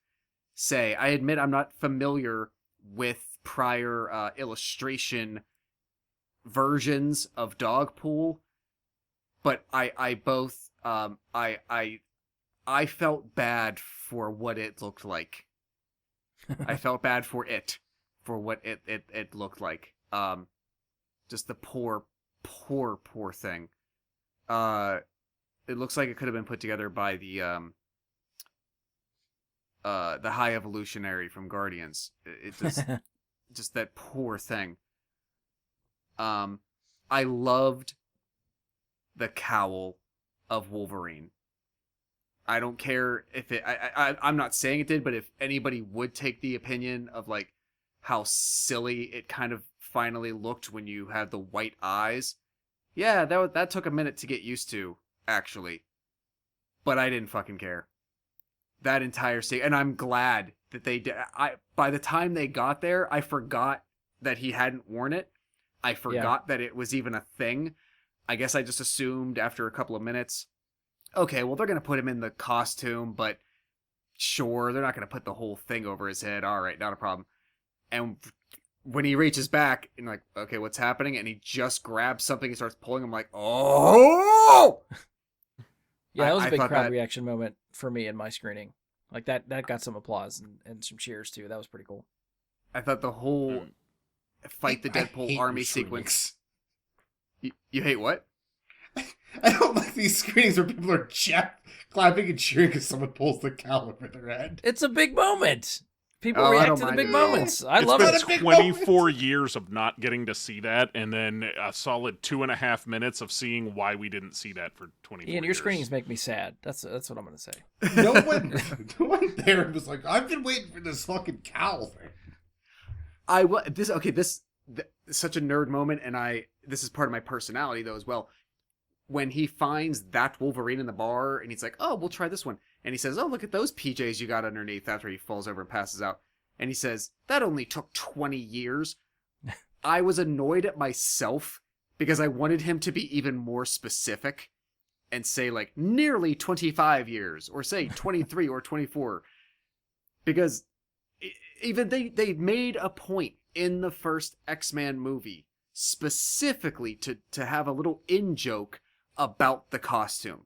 say? I admit I'm not familiar with prior illustration versions of Dogpool, but I felt bad for what it looked like. I felt bad for what it looked like. Just the poor thing. It looks like it could have been put together by the High Evolutionary from Guardians. It just that poor thing. I loved the cowl of Wolverine. I don't care if it. I'm not saying it did, but if anybody would take the opinion of like how silly it kind of finally looked when you had the white eyes, yeah, that took a minute to get used to, actually. But I didn't fucking care. That entire scene, and I'm glad that they did. By the time they got there, I forgot that he hadn't worn it. I forgot that it was even a thing. I guess I just assumed after a couple of minutes, okay, well, they're going to put him in the costume, but sure, they're not going to put the whole thing over his head. All right, not a problem. And when he reaches back and like, okay, what's happening? And he just grabs something and starts pulling. I'm like, oh! Yeah, that was a big crowd reaction moment for me in my screening. Like that got some applause and some cheers too. That was pretty cool. I thought the whole fight the Deadpool army sequence. You hate what? I don't like these screenings where people are clapping and cheering because someone pulls the cowl over their head. It's a big moment. People react to the big moments. I love it. It's been 24 years of not getting to see that, and then a solid 2.5 minutes of seeing why we didn't see that for 24 Ian, your years. screenings make me sad. That's what I'm going to say. No one there was like, I've been waiting for this fucking cowl thing. This is such a nerd moment, and this is part of my personality though as well. When he finds that Wolverine in the bar, and he's like, "Oh, we'll try this one," and he says, "Oh, look at those PJs you got underneath." After he falls over and passes out, and he says, "That only took 20 years." I was annoyed at myself because I wanted him to be even more specific and say like nearly 25 years, or say 23 or 24, because even they made a point in the first X-Men movie specifically to have a little in-joke about the costume.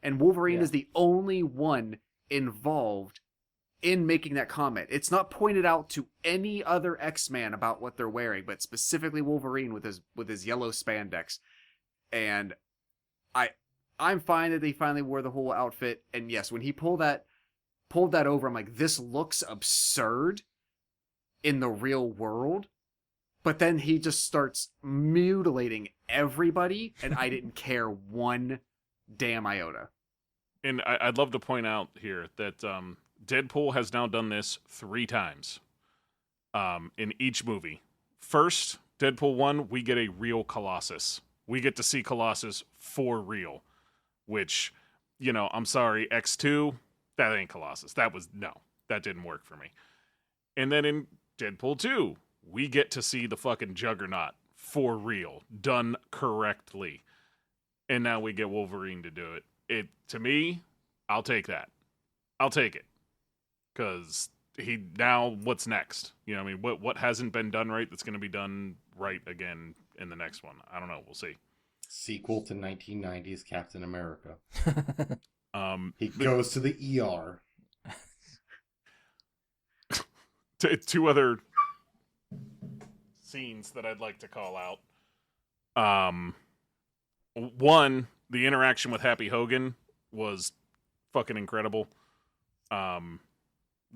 And Wolverine is the only one involved in making that comment. It's not pointed out to any other X-Man about what they're wearing, but specifically Wolverine with his yellow spandex. And I'm fine that they finally wore the whole outfit. And yes, when he pulled that over, I'm like, this looks absurd in the real world. But then he just starts mutilating everybody, and I didn't care one damn iota. And I'd love to point out here that Deadpool has now done this 3 times in each movie. First, Deadpool 1, we get a real Colossus. We get to see Colossus for real, which, I'm sorry, X2, that ain't Colossus. That didn't work for me. And then in Deadpool 2, we get to see the fucking Juggernaut for real, done correctly. And now we get Wolverine to do it. To me, I'll take that. I'll take it. Because what's next? What hasn't been done right that's going to be done right again in the next one? I don't know. We'll see. Sequel to 1990s Captain America. He goes to the ER. 2 other scenes that I'd like to call out. One, the interaction with Happy Hogan was fucking incredible. The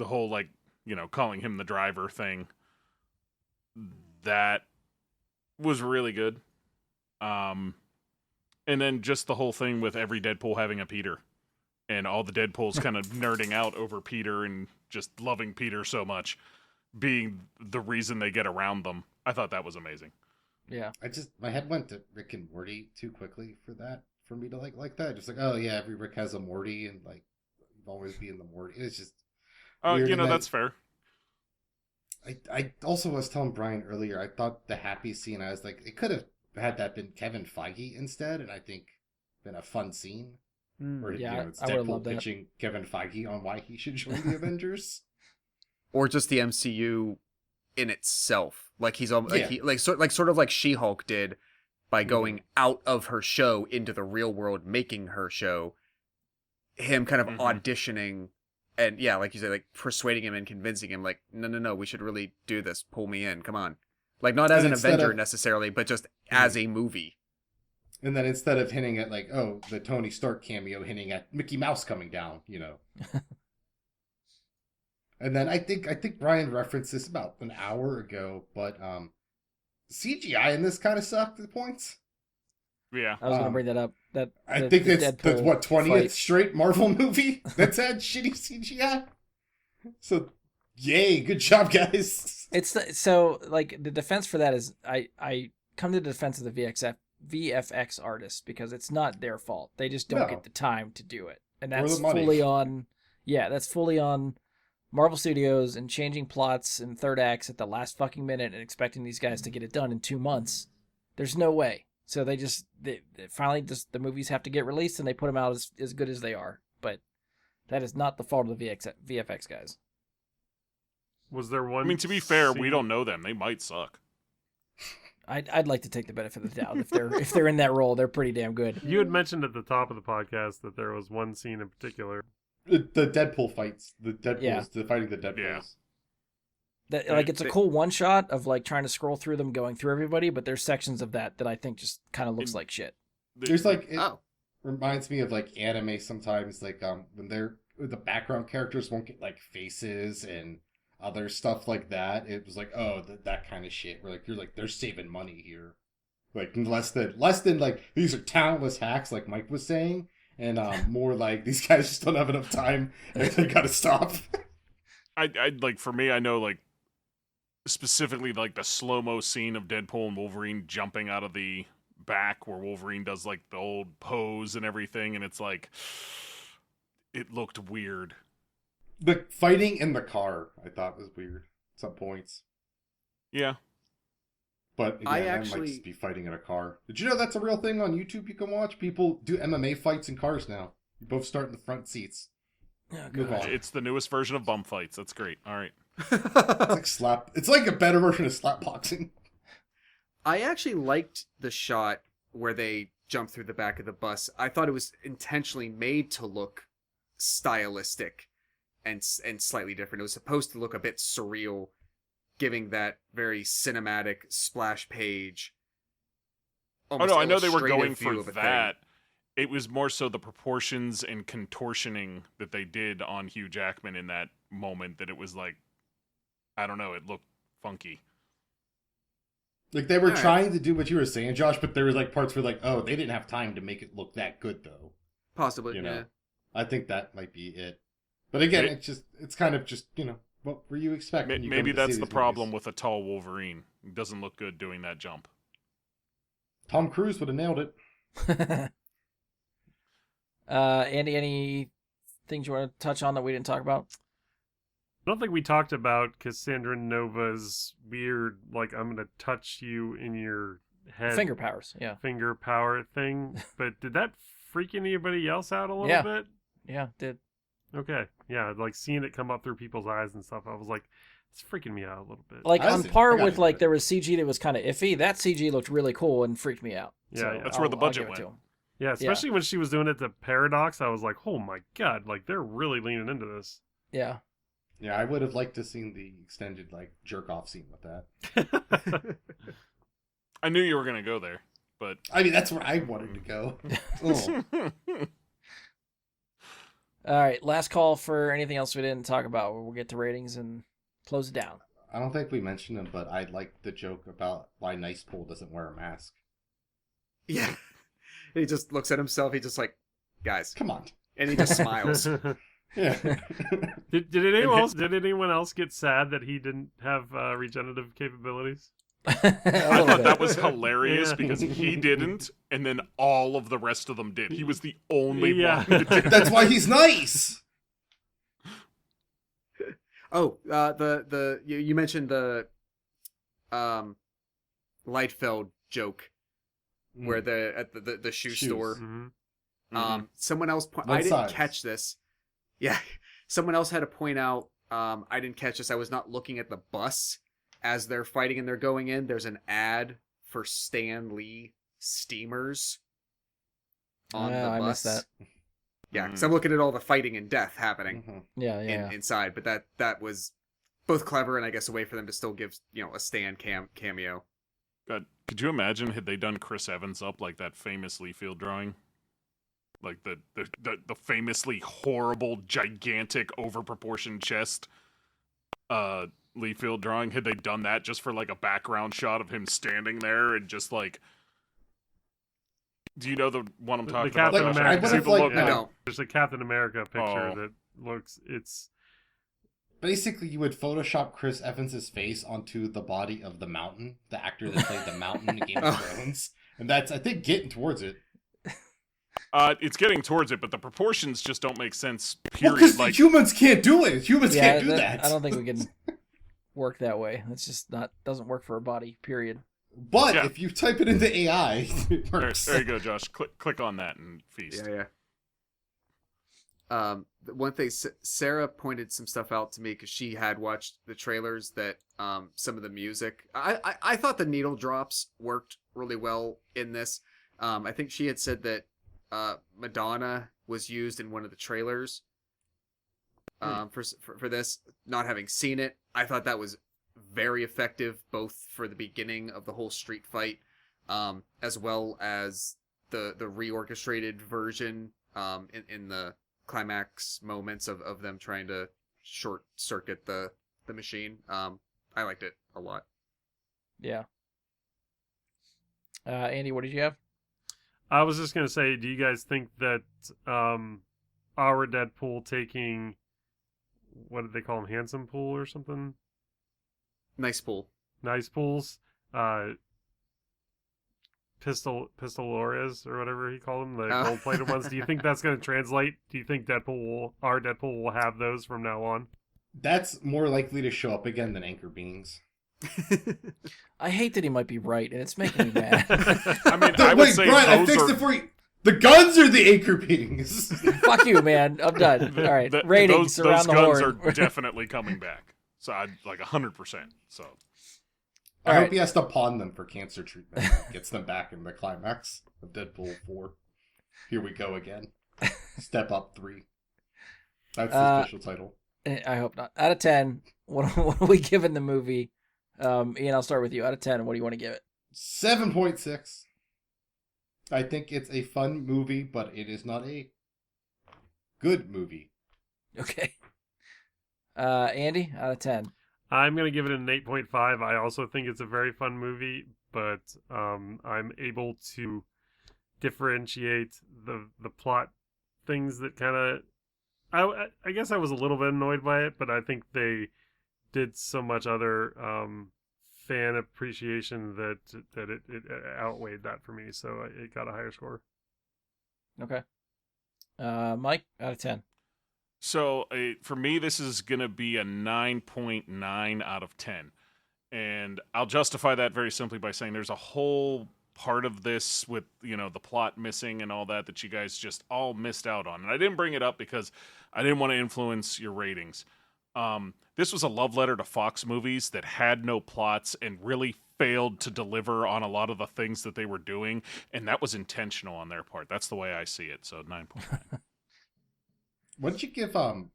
whole calling him the driver thing, that was really good. And then just the whole thing with every Deadpool having a Peter, and all the Deadpools kind of nerding out over Peter and just loving Peter so much, being the reason they get around them. I thought that was amazing. Yeah. My head went to Rick and Morty too quickly for me to like that. Just like, oh yeah, every Rick has a Morty, and like always be in the Morty. It's just that's fair. I also was telling Brian earlier, I thought the happy scene, I was like, it could have had that been Kevin Feige instead, and I think been a fun scene. Where it's Deadpool pitching Kevin Feige on why he should join the Avengers. Or just the MCU in itself, like he's sort of like She-Hulk did by going out of her show into the real world, making her show. Him kind of auditioning, and like you said, like persuading him and convincing him, like no, we should really do this. Pull me in, come on. Like not as an Avenger necessarily, but just as a movie. And then instead of hinting at like, oh, the Tony Stark cameo, hinting at Mickey Mouse coming down, And then I think Brian referenced this about an hour ago, but CGI in this kind of sucked at points. Yeah, I was going to bring that up. I think that's what 20th straight Marvel movie that's had shitty CGI. So, yay, good job, guys. The defense for that is I come to the defense of the VFX artists because it's not their fault. They just don't get the time to do it, and that's fully on. Yeah, that's fully on Marvel Studios and changing plots and third acts at the last fucking minute and expecting these guys to get it done in 2 months. There's no way. So they finally the movies have to get released and they put them out as good as they are. But that is not the fault of the VFX guys. Was there one? I mean, to be fair, scene... we don't know them. They might suck. I'd like to take the benefit of the doubt. If they're in that role, they're pretty damn good. You had mentioned at the top of the podcast that there was one scene in particular. The Deadpool fights. The Deadpools. The fighting the Deadpools. Yeah. That, like, it's a cool one shot of like trying to scroll through them, going through everybody, but there's sections of that I think just kind of looks like shit. There's like it reminds me of like anime sometimes, like when the background characters won't get like faces and other stuff like that. It was like, oh, that kind of shit. Where like you're like they're saving money here, like less than like these are talentless hacks, like Mike was saying, and more like these guys just don't have enough time and they gotta stop. I like for me, I know like. Specifically, like the slow-mo scene of Deadpool and Wolverine jumping out of the back where Wolverine does like the old pose and everything, and it's like it looked weird. The fighting in the car I thought was weird at some points. Yeah. But again, I might just be fighting in a car. Did you know that's a real thing on YouTube you can watch? People do MMA fights in cars now. You both start in the front seats. Oh, it's the newest version of bum fights. That's great. All right. It's like a better version of slap boxing. I actually liked the shot where they jump through the back of the bus. I thought it was intentionally made to look stylistic and slightly different. It was supposed to look a bit surreal, giving that very cinematic splash page. Oh no, I know they were going for that. It was more so the proportions and contortioning that they did on Hugh Jackman in that moment that it was like, I don't know, it looked funky. Like they were trying to do what you were saying, Josh, but there was like parts where like, oh, they didn't have time to make it look that good though. Possibly, you know? Yeah. I think that might be it. But again, it's kind of just, what were you expecting? Maybe that's the problem with a tall Wolverine. It doesn't look good doing that jump. Tom Cruise would have nailed it. Andy, any things you want to touch on that we didn't talk about? I don't think we talked about Cassandra Nova's weird, like, I'm going to touch you in your head. Finger powers, yeah. Finger power thing. But did that freak anybody else out a little bit? Yeah, it did. Okay. Yeah, like seeing it come up through people's eyes and stuff, I was like, it's freaking me out a little bit. Like, on par with, like, there was CG that was kind of iffy. That CG looked really cool and freaked me out. Yeah, so that's where the budget went. Yeah, especially when she was doing it to Paradox, I was like, oh my god, like, they're really leaning into this. Yeah. Yeah, I would have liked to seen the extended like jerk off scene with that. I knew you were gonna go there, but I mean that's where I wanted to go. Oh. All right, last call for anything else we didn't talk about. We'll get to ratings and close it down. I don't think we mentioned him, but I like the joke about why Nice Pool doesn't wear a mask. Yeah, he just looks at himself. He just like, guys, come on, and he just smiles. Yeah. Did anyone else get sad that he didn't have regenerative capabilities? I thought that was hilarious because he didn't, and then all of the rest of them did. He was the only one. That did. That's why he's nice. Oh, you mentioned the Lightfeld joke where at the shoes store. Mm-hmm. Someone else I didn't catch this. Yeah, someone else had to point out. I didn't catch this. I was not looking at the bus as they're fighting and they're going in. There's an ad for Stan Lee steamers on the bus. I missed that. Yeah, because I'm looking at all the fighting and death happening. Yeah. Inside, but that was both clever and I guess a way for them to still give a Stan cameo. God, could you imagine had they done Chris Evans up like that famous Leafield drawing? Like the famously horrible, gigantic, overproportioned chest Leafield drawing. Had they done that just for like a background shot of him standing there and just like, do you know the one I'm talking about? Captain America. I don't. There's a Captain America picture that looks. It's basically you would Photoshop Chris Evans' face onto the body of the Mountain, the actor that played the Mountain in Game of Thrones, and that's I think getting towards it. It's getting towards it, but the proportions just don't make sense. Period. Well, like humans can't do it. Humans can't do that. I don't think we can work that way. It's just doesn't work for a body. Period. But if you type it into AI, it works. There you go, Josh. Click on that and feast. Yeah. one thing, Sarah pointed some stuff out to me because she had watched the trailers that some of the music. I thought the needle drops worked really well in this. I think she had said that Madonna was used in one of the trailers for this. Not having seen it, I thought that was very effective, both for the beginning of the whole street fight, as well as the reorchestrated version in the climax moments of them trying to short circuit the machine. I liked it a lot. Yeah. Andy, what did you have? I was just gonna say, do you guys think that our Deadpool taking, what did they call him, handsome pool or something? Nice pool. Nice pools. Pistolores or whatever he called them, the gold-plated ones. Do you think that's going to translate? Do you think our Deadpool will have those from now on? That's more likely to show up again than anchor beings. I hate that he might be right, and it's making me mad. I mean, I would say Brian, I fixed it for you. The guns are the anchor beings. Fuck you, man. I'm done. All right, ratings around the horn. Those guns are definitely coming back. So I'd like 100%. So. I hope he has to pawn them for cancer treatment. Gets them back in the climax of Deadpool 4. Here we go again. Step Up 3. That's the official title. I hope not. Out of 10, what are we giving the movie? Ian, I'll start with you. Out of 10, what do you want to give it? 7.6. I think it's a fun movie, but it is not a good movie. Okay. Andy, out of 10. I'm going to give it an 8.5. I also think it's a very fun movie, but I'm able to differentiate the plot things that kind of... I guess I was a little bit annoyed by it, but I think they did so much other fan appreciation that it outweighed that for me, so it got a higher score. Okay. Mike, out of 10. So for me, this is going to be a 9.9 out of 10. And I'll justify that very simply by saying there's a whole part of this with, the plot missing and all that you guys just all missed out on. And I didn't bring it up because I didn't want to influence your ratings. This was a love letter to Fox movies that had no plots and really failed to deliver on a lot of the things that they were doing. And that was intentional on their part. That's the way I see it. So 9.9. What did you give the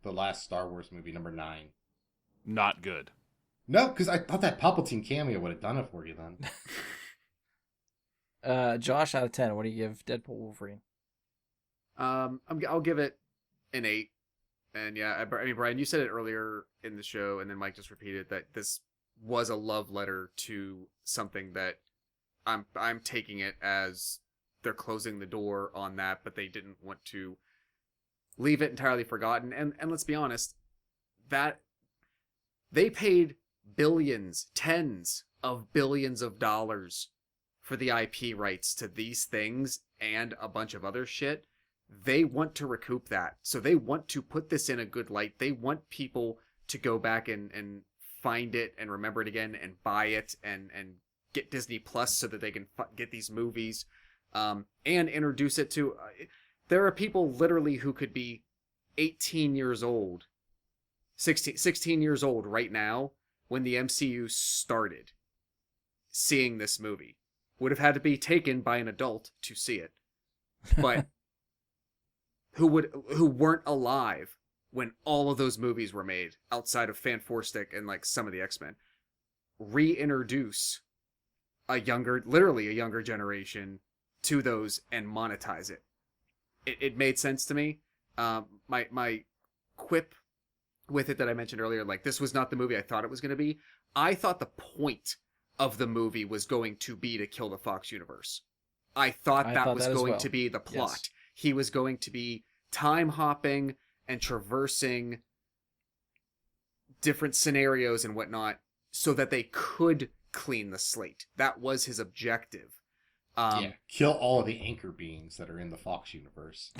last Star Wars movie, number 9? Not good. No, because I thought that Palpatine cameo would have done it for you then. Josh, out of 10, what do you give Deadpool Wolverine? I'll give it an 8. And yeah, I mean, Brian, you said it earlier in the show, and then Mike just repeated that this was a love letter to something that I'm taking it as they're closing the door on that, but they didn't want to leave it entirely forgotten. And let's be honest, that they paid billions, tens of billions of dollars for the IP rights to these things and a bunch of other shit. They want to recoup that. So they want to put this in a good light. They want people to go back and find it and remember it again and buy it and get Disney Plus so that they can get these movies. And introduce it to... there are people literally who could be 18 years old, 16 years old right now when the MCU started, seeing this movie. Would have had to be taken by an adult to see it. But who weren't alive when all of those movies were made, outside of Fanforstic and like some of the X-Men. Reintroduce literally a younger generation to those and monetize it. It made sense to me. My quip with it that I mentioned earlier, like, this was not the movie I thought it was going to be. I thought the point of the movie was going to be to kill the Fox universe. I thought that was going to be the plot. Yes. He was going to be time hopping and traversing different scenarios and whatnot so that they could clean the slate. That was his objective. Kill all of the anchor beings that are in the Fox universe.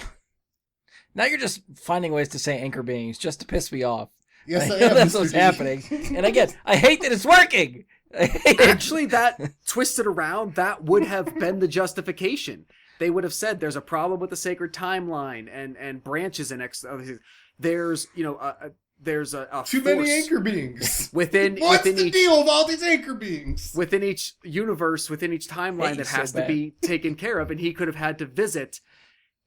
Now you're just finding ways to say anchor beings just to piss me off. Yes, I am. That's what's happening. And again, I hate that it's working. Actually, that twisted around, that would have been the justification. they would have said there's a problem with the sacred timeline and branches and there's there's a too force many anchor beings within What's within the each deal with all these anchor beings? within each universe, within each timeline that has to be taken care of, and he could have had to visit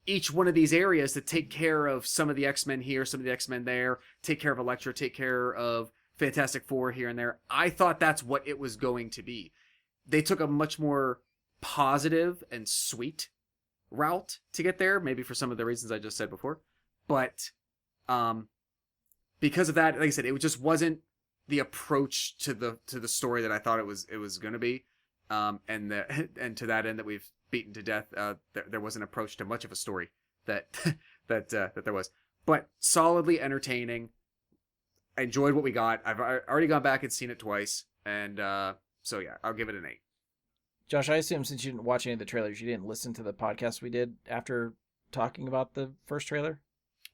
each one of these areas to take care of some of the X-Men here, some of the X-Men there, take care of Elektra, take care of Fantastic Four here and there. I thought that's what it was going to be. They took a much more positive and sweet route to get there, maybe for some of the reasons I just said before. But because of that, like I said, it just wasn't the approach to the story that I thought it was going to be. And to that end that we've beaten to death, there wasn't an approach to much of a story that that there was. But solidly entertaining. I enjoyed what we got. I've already gone back and seen it twice, and so yeah, I'll give it an 8. Josh, I assume since you didn't watch any of the trailers, you didn't listen to the podcast we did after talking about the first trailer?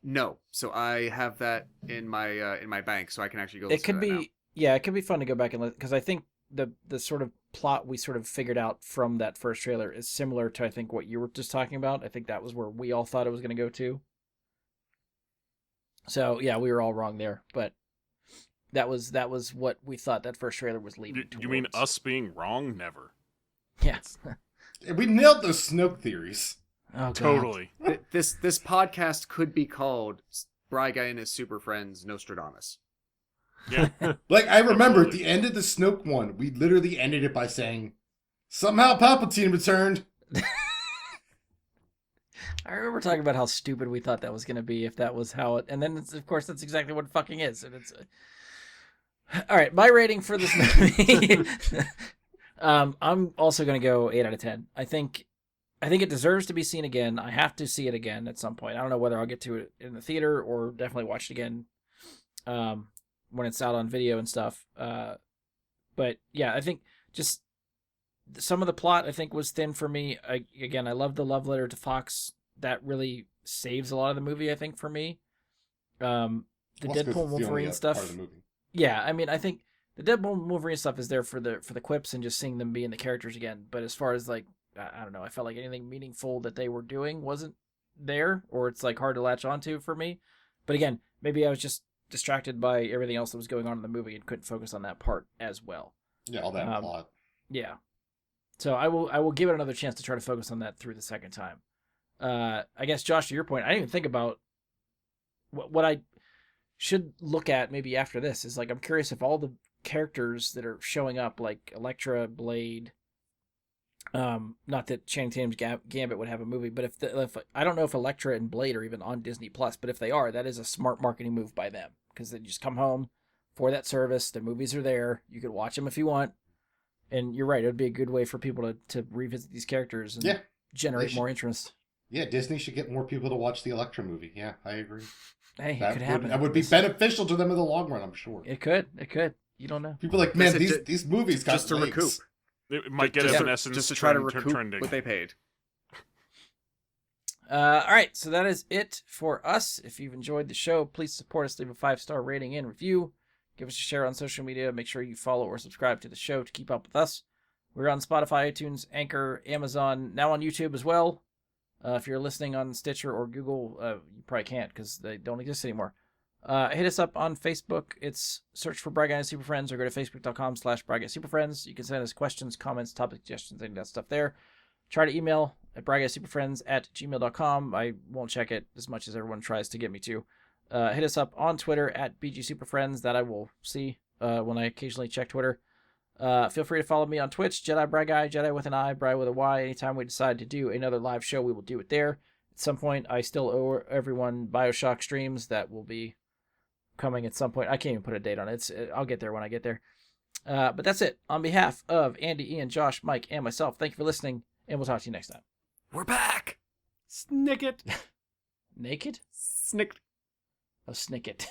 No, so I have that in my bank, so I can actually go. It could be, yeah, it could be fun to go back and listen, because I think the sort of plot we sort of figured out from that first trailer is similar to, I think, what you were just talking about. I think that was where we all thought it was going to go to. So yeah, we were all wrong there, but that was what we thought that first trailer was leading towards. You mean us being wrong? Never. Yeah. We nailed those Snoke theories. Oh, totally. This podcast could be called Bry Guy and His Super Friends Nostradamus. Yeah. Like, I remember at the end of the Snoke one, we literally ended it by saying, somehow Palpatine returned. I remember talking about how stupid we thought that was going to be if that was how it... And then, of course, that's exactly what it fucking is. And it's... All right, my rating for this movie... I'm also going to go 8 out of 10. I think it deserves to be seen again. I have to see it again at some point. I don't know whether I'll get to it in the theater or definitely watch it again when it's out on video and stuff. But yeah, I think just some of the plot I think was thin for me. I love the love letter to Fox. That really saves a lot of the movie, I think, for me. The Deadpool and Wolverine stuff. Yeah, I mean, I think the Deadpool and Wolverine stuff is there for the quips and just seeing them being the characters again. But as far as, like, I don't know, I felt like anything meaningful that they were doing wasn't there, or it's like hard to latch onto for me. But again, maybe I was just distracted by everything else that was going on in the movie and couldn't focus on that part as well. Yeah, all that plot. Yeah. So I will give it another chance to try to focus on that through the second time. I guess, Josh, to your point, I didn't even think about what I should look at maybe after this is, like, I'm curious if all the characters that are showing up, like Elektra, Blade, not that Channing Tatum's Gambit would have a movie, but if I don't know if Elektra and Blade are even on Disney Plus, but if they are, that is a smart marketing move by them, because they just come home for that service. The movies are there. You could watch them if you want. And you're right, it would be a good way for people to revisit these characters and generate more interest. Yeah, Disney should get more people to watch the Elektra movie. Yeah, I agree. Hey, it could happen. That would be beneficial to them in the long run, I'm sure. It could. You don't know. People are like, man, these movies got just to legs. recoup. It might get us in essence just to try to recoup trending. what they paid. All right, so that is it for us. If you've enjoyed the show, please support us. Leave a 5-star rating and review. Give us a share on social media. Make sure you follow or subscribe to the show to keep up with us. We're on Spotify, iTunes, Anchor, Amazon, now on YouTube as well. If you're listening on Stitcher or Google, you probably can't because they don't exist anymore. Hit us up on Facebook. It's search for Bry Guy and Super Friends, or go to facebook.com/Bry Guy Super Friends. You can send us questions, comments, topic suggestions, any of that stuff there. Try to email at bryguysuperfriends@gmail.com. I won't check it as much as everyone tries to get me to. Hit us up on Twitter at BGSuperFriends. That I will see when I occasionally check Twitter. Feel free to follow me on Twitch, Jedi Bry Guy, Jedi with an I, Bry with a Y. Anytime we decide to do another live show, we will do it there. At some point, I still owe everyone Bioshock streams that will be coming at some point. I can't even put a date on it. I'll get there when I get there. But that's it. On behalf of Andy, Ian, Josh, Mike, and myself, thank you for listening, and we'll talk to you next time. We're back! Snicket. Naked? Snick. Oh, Snicket.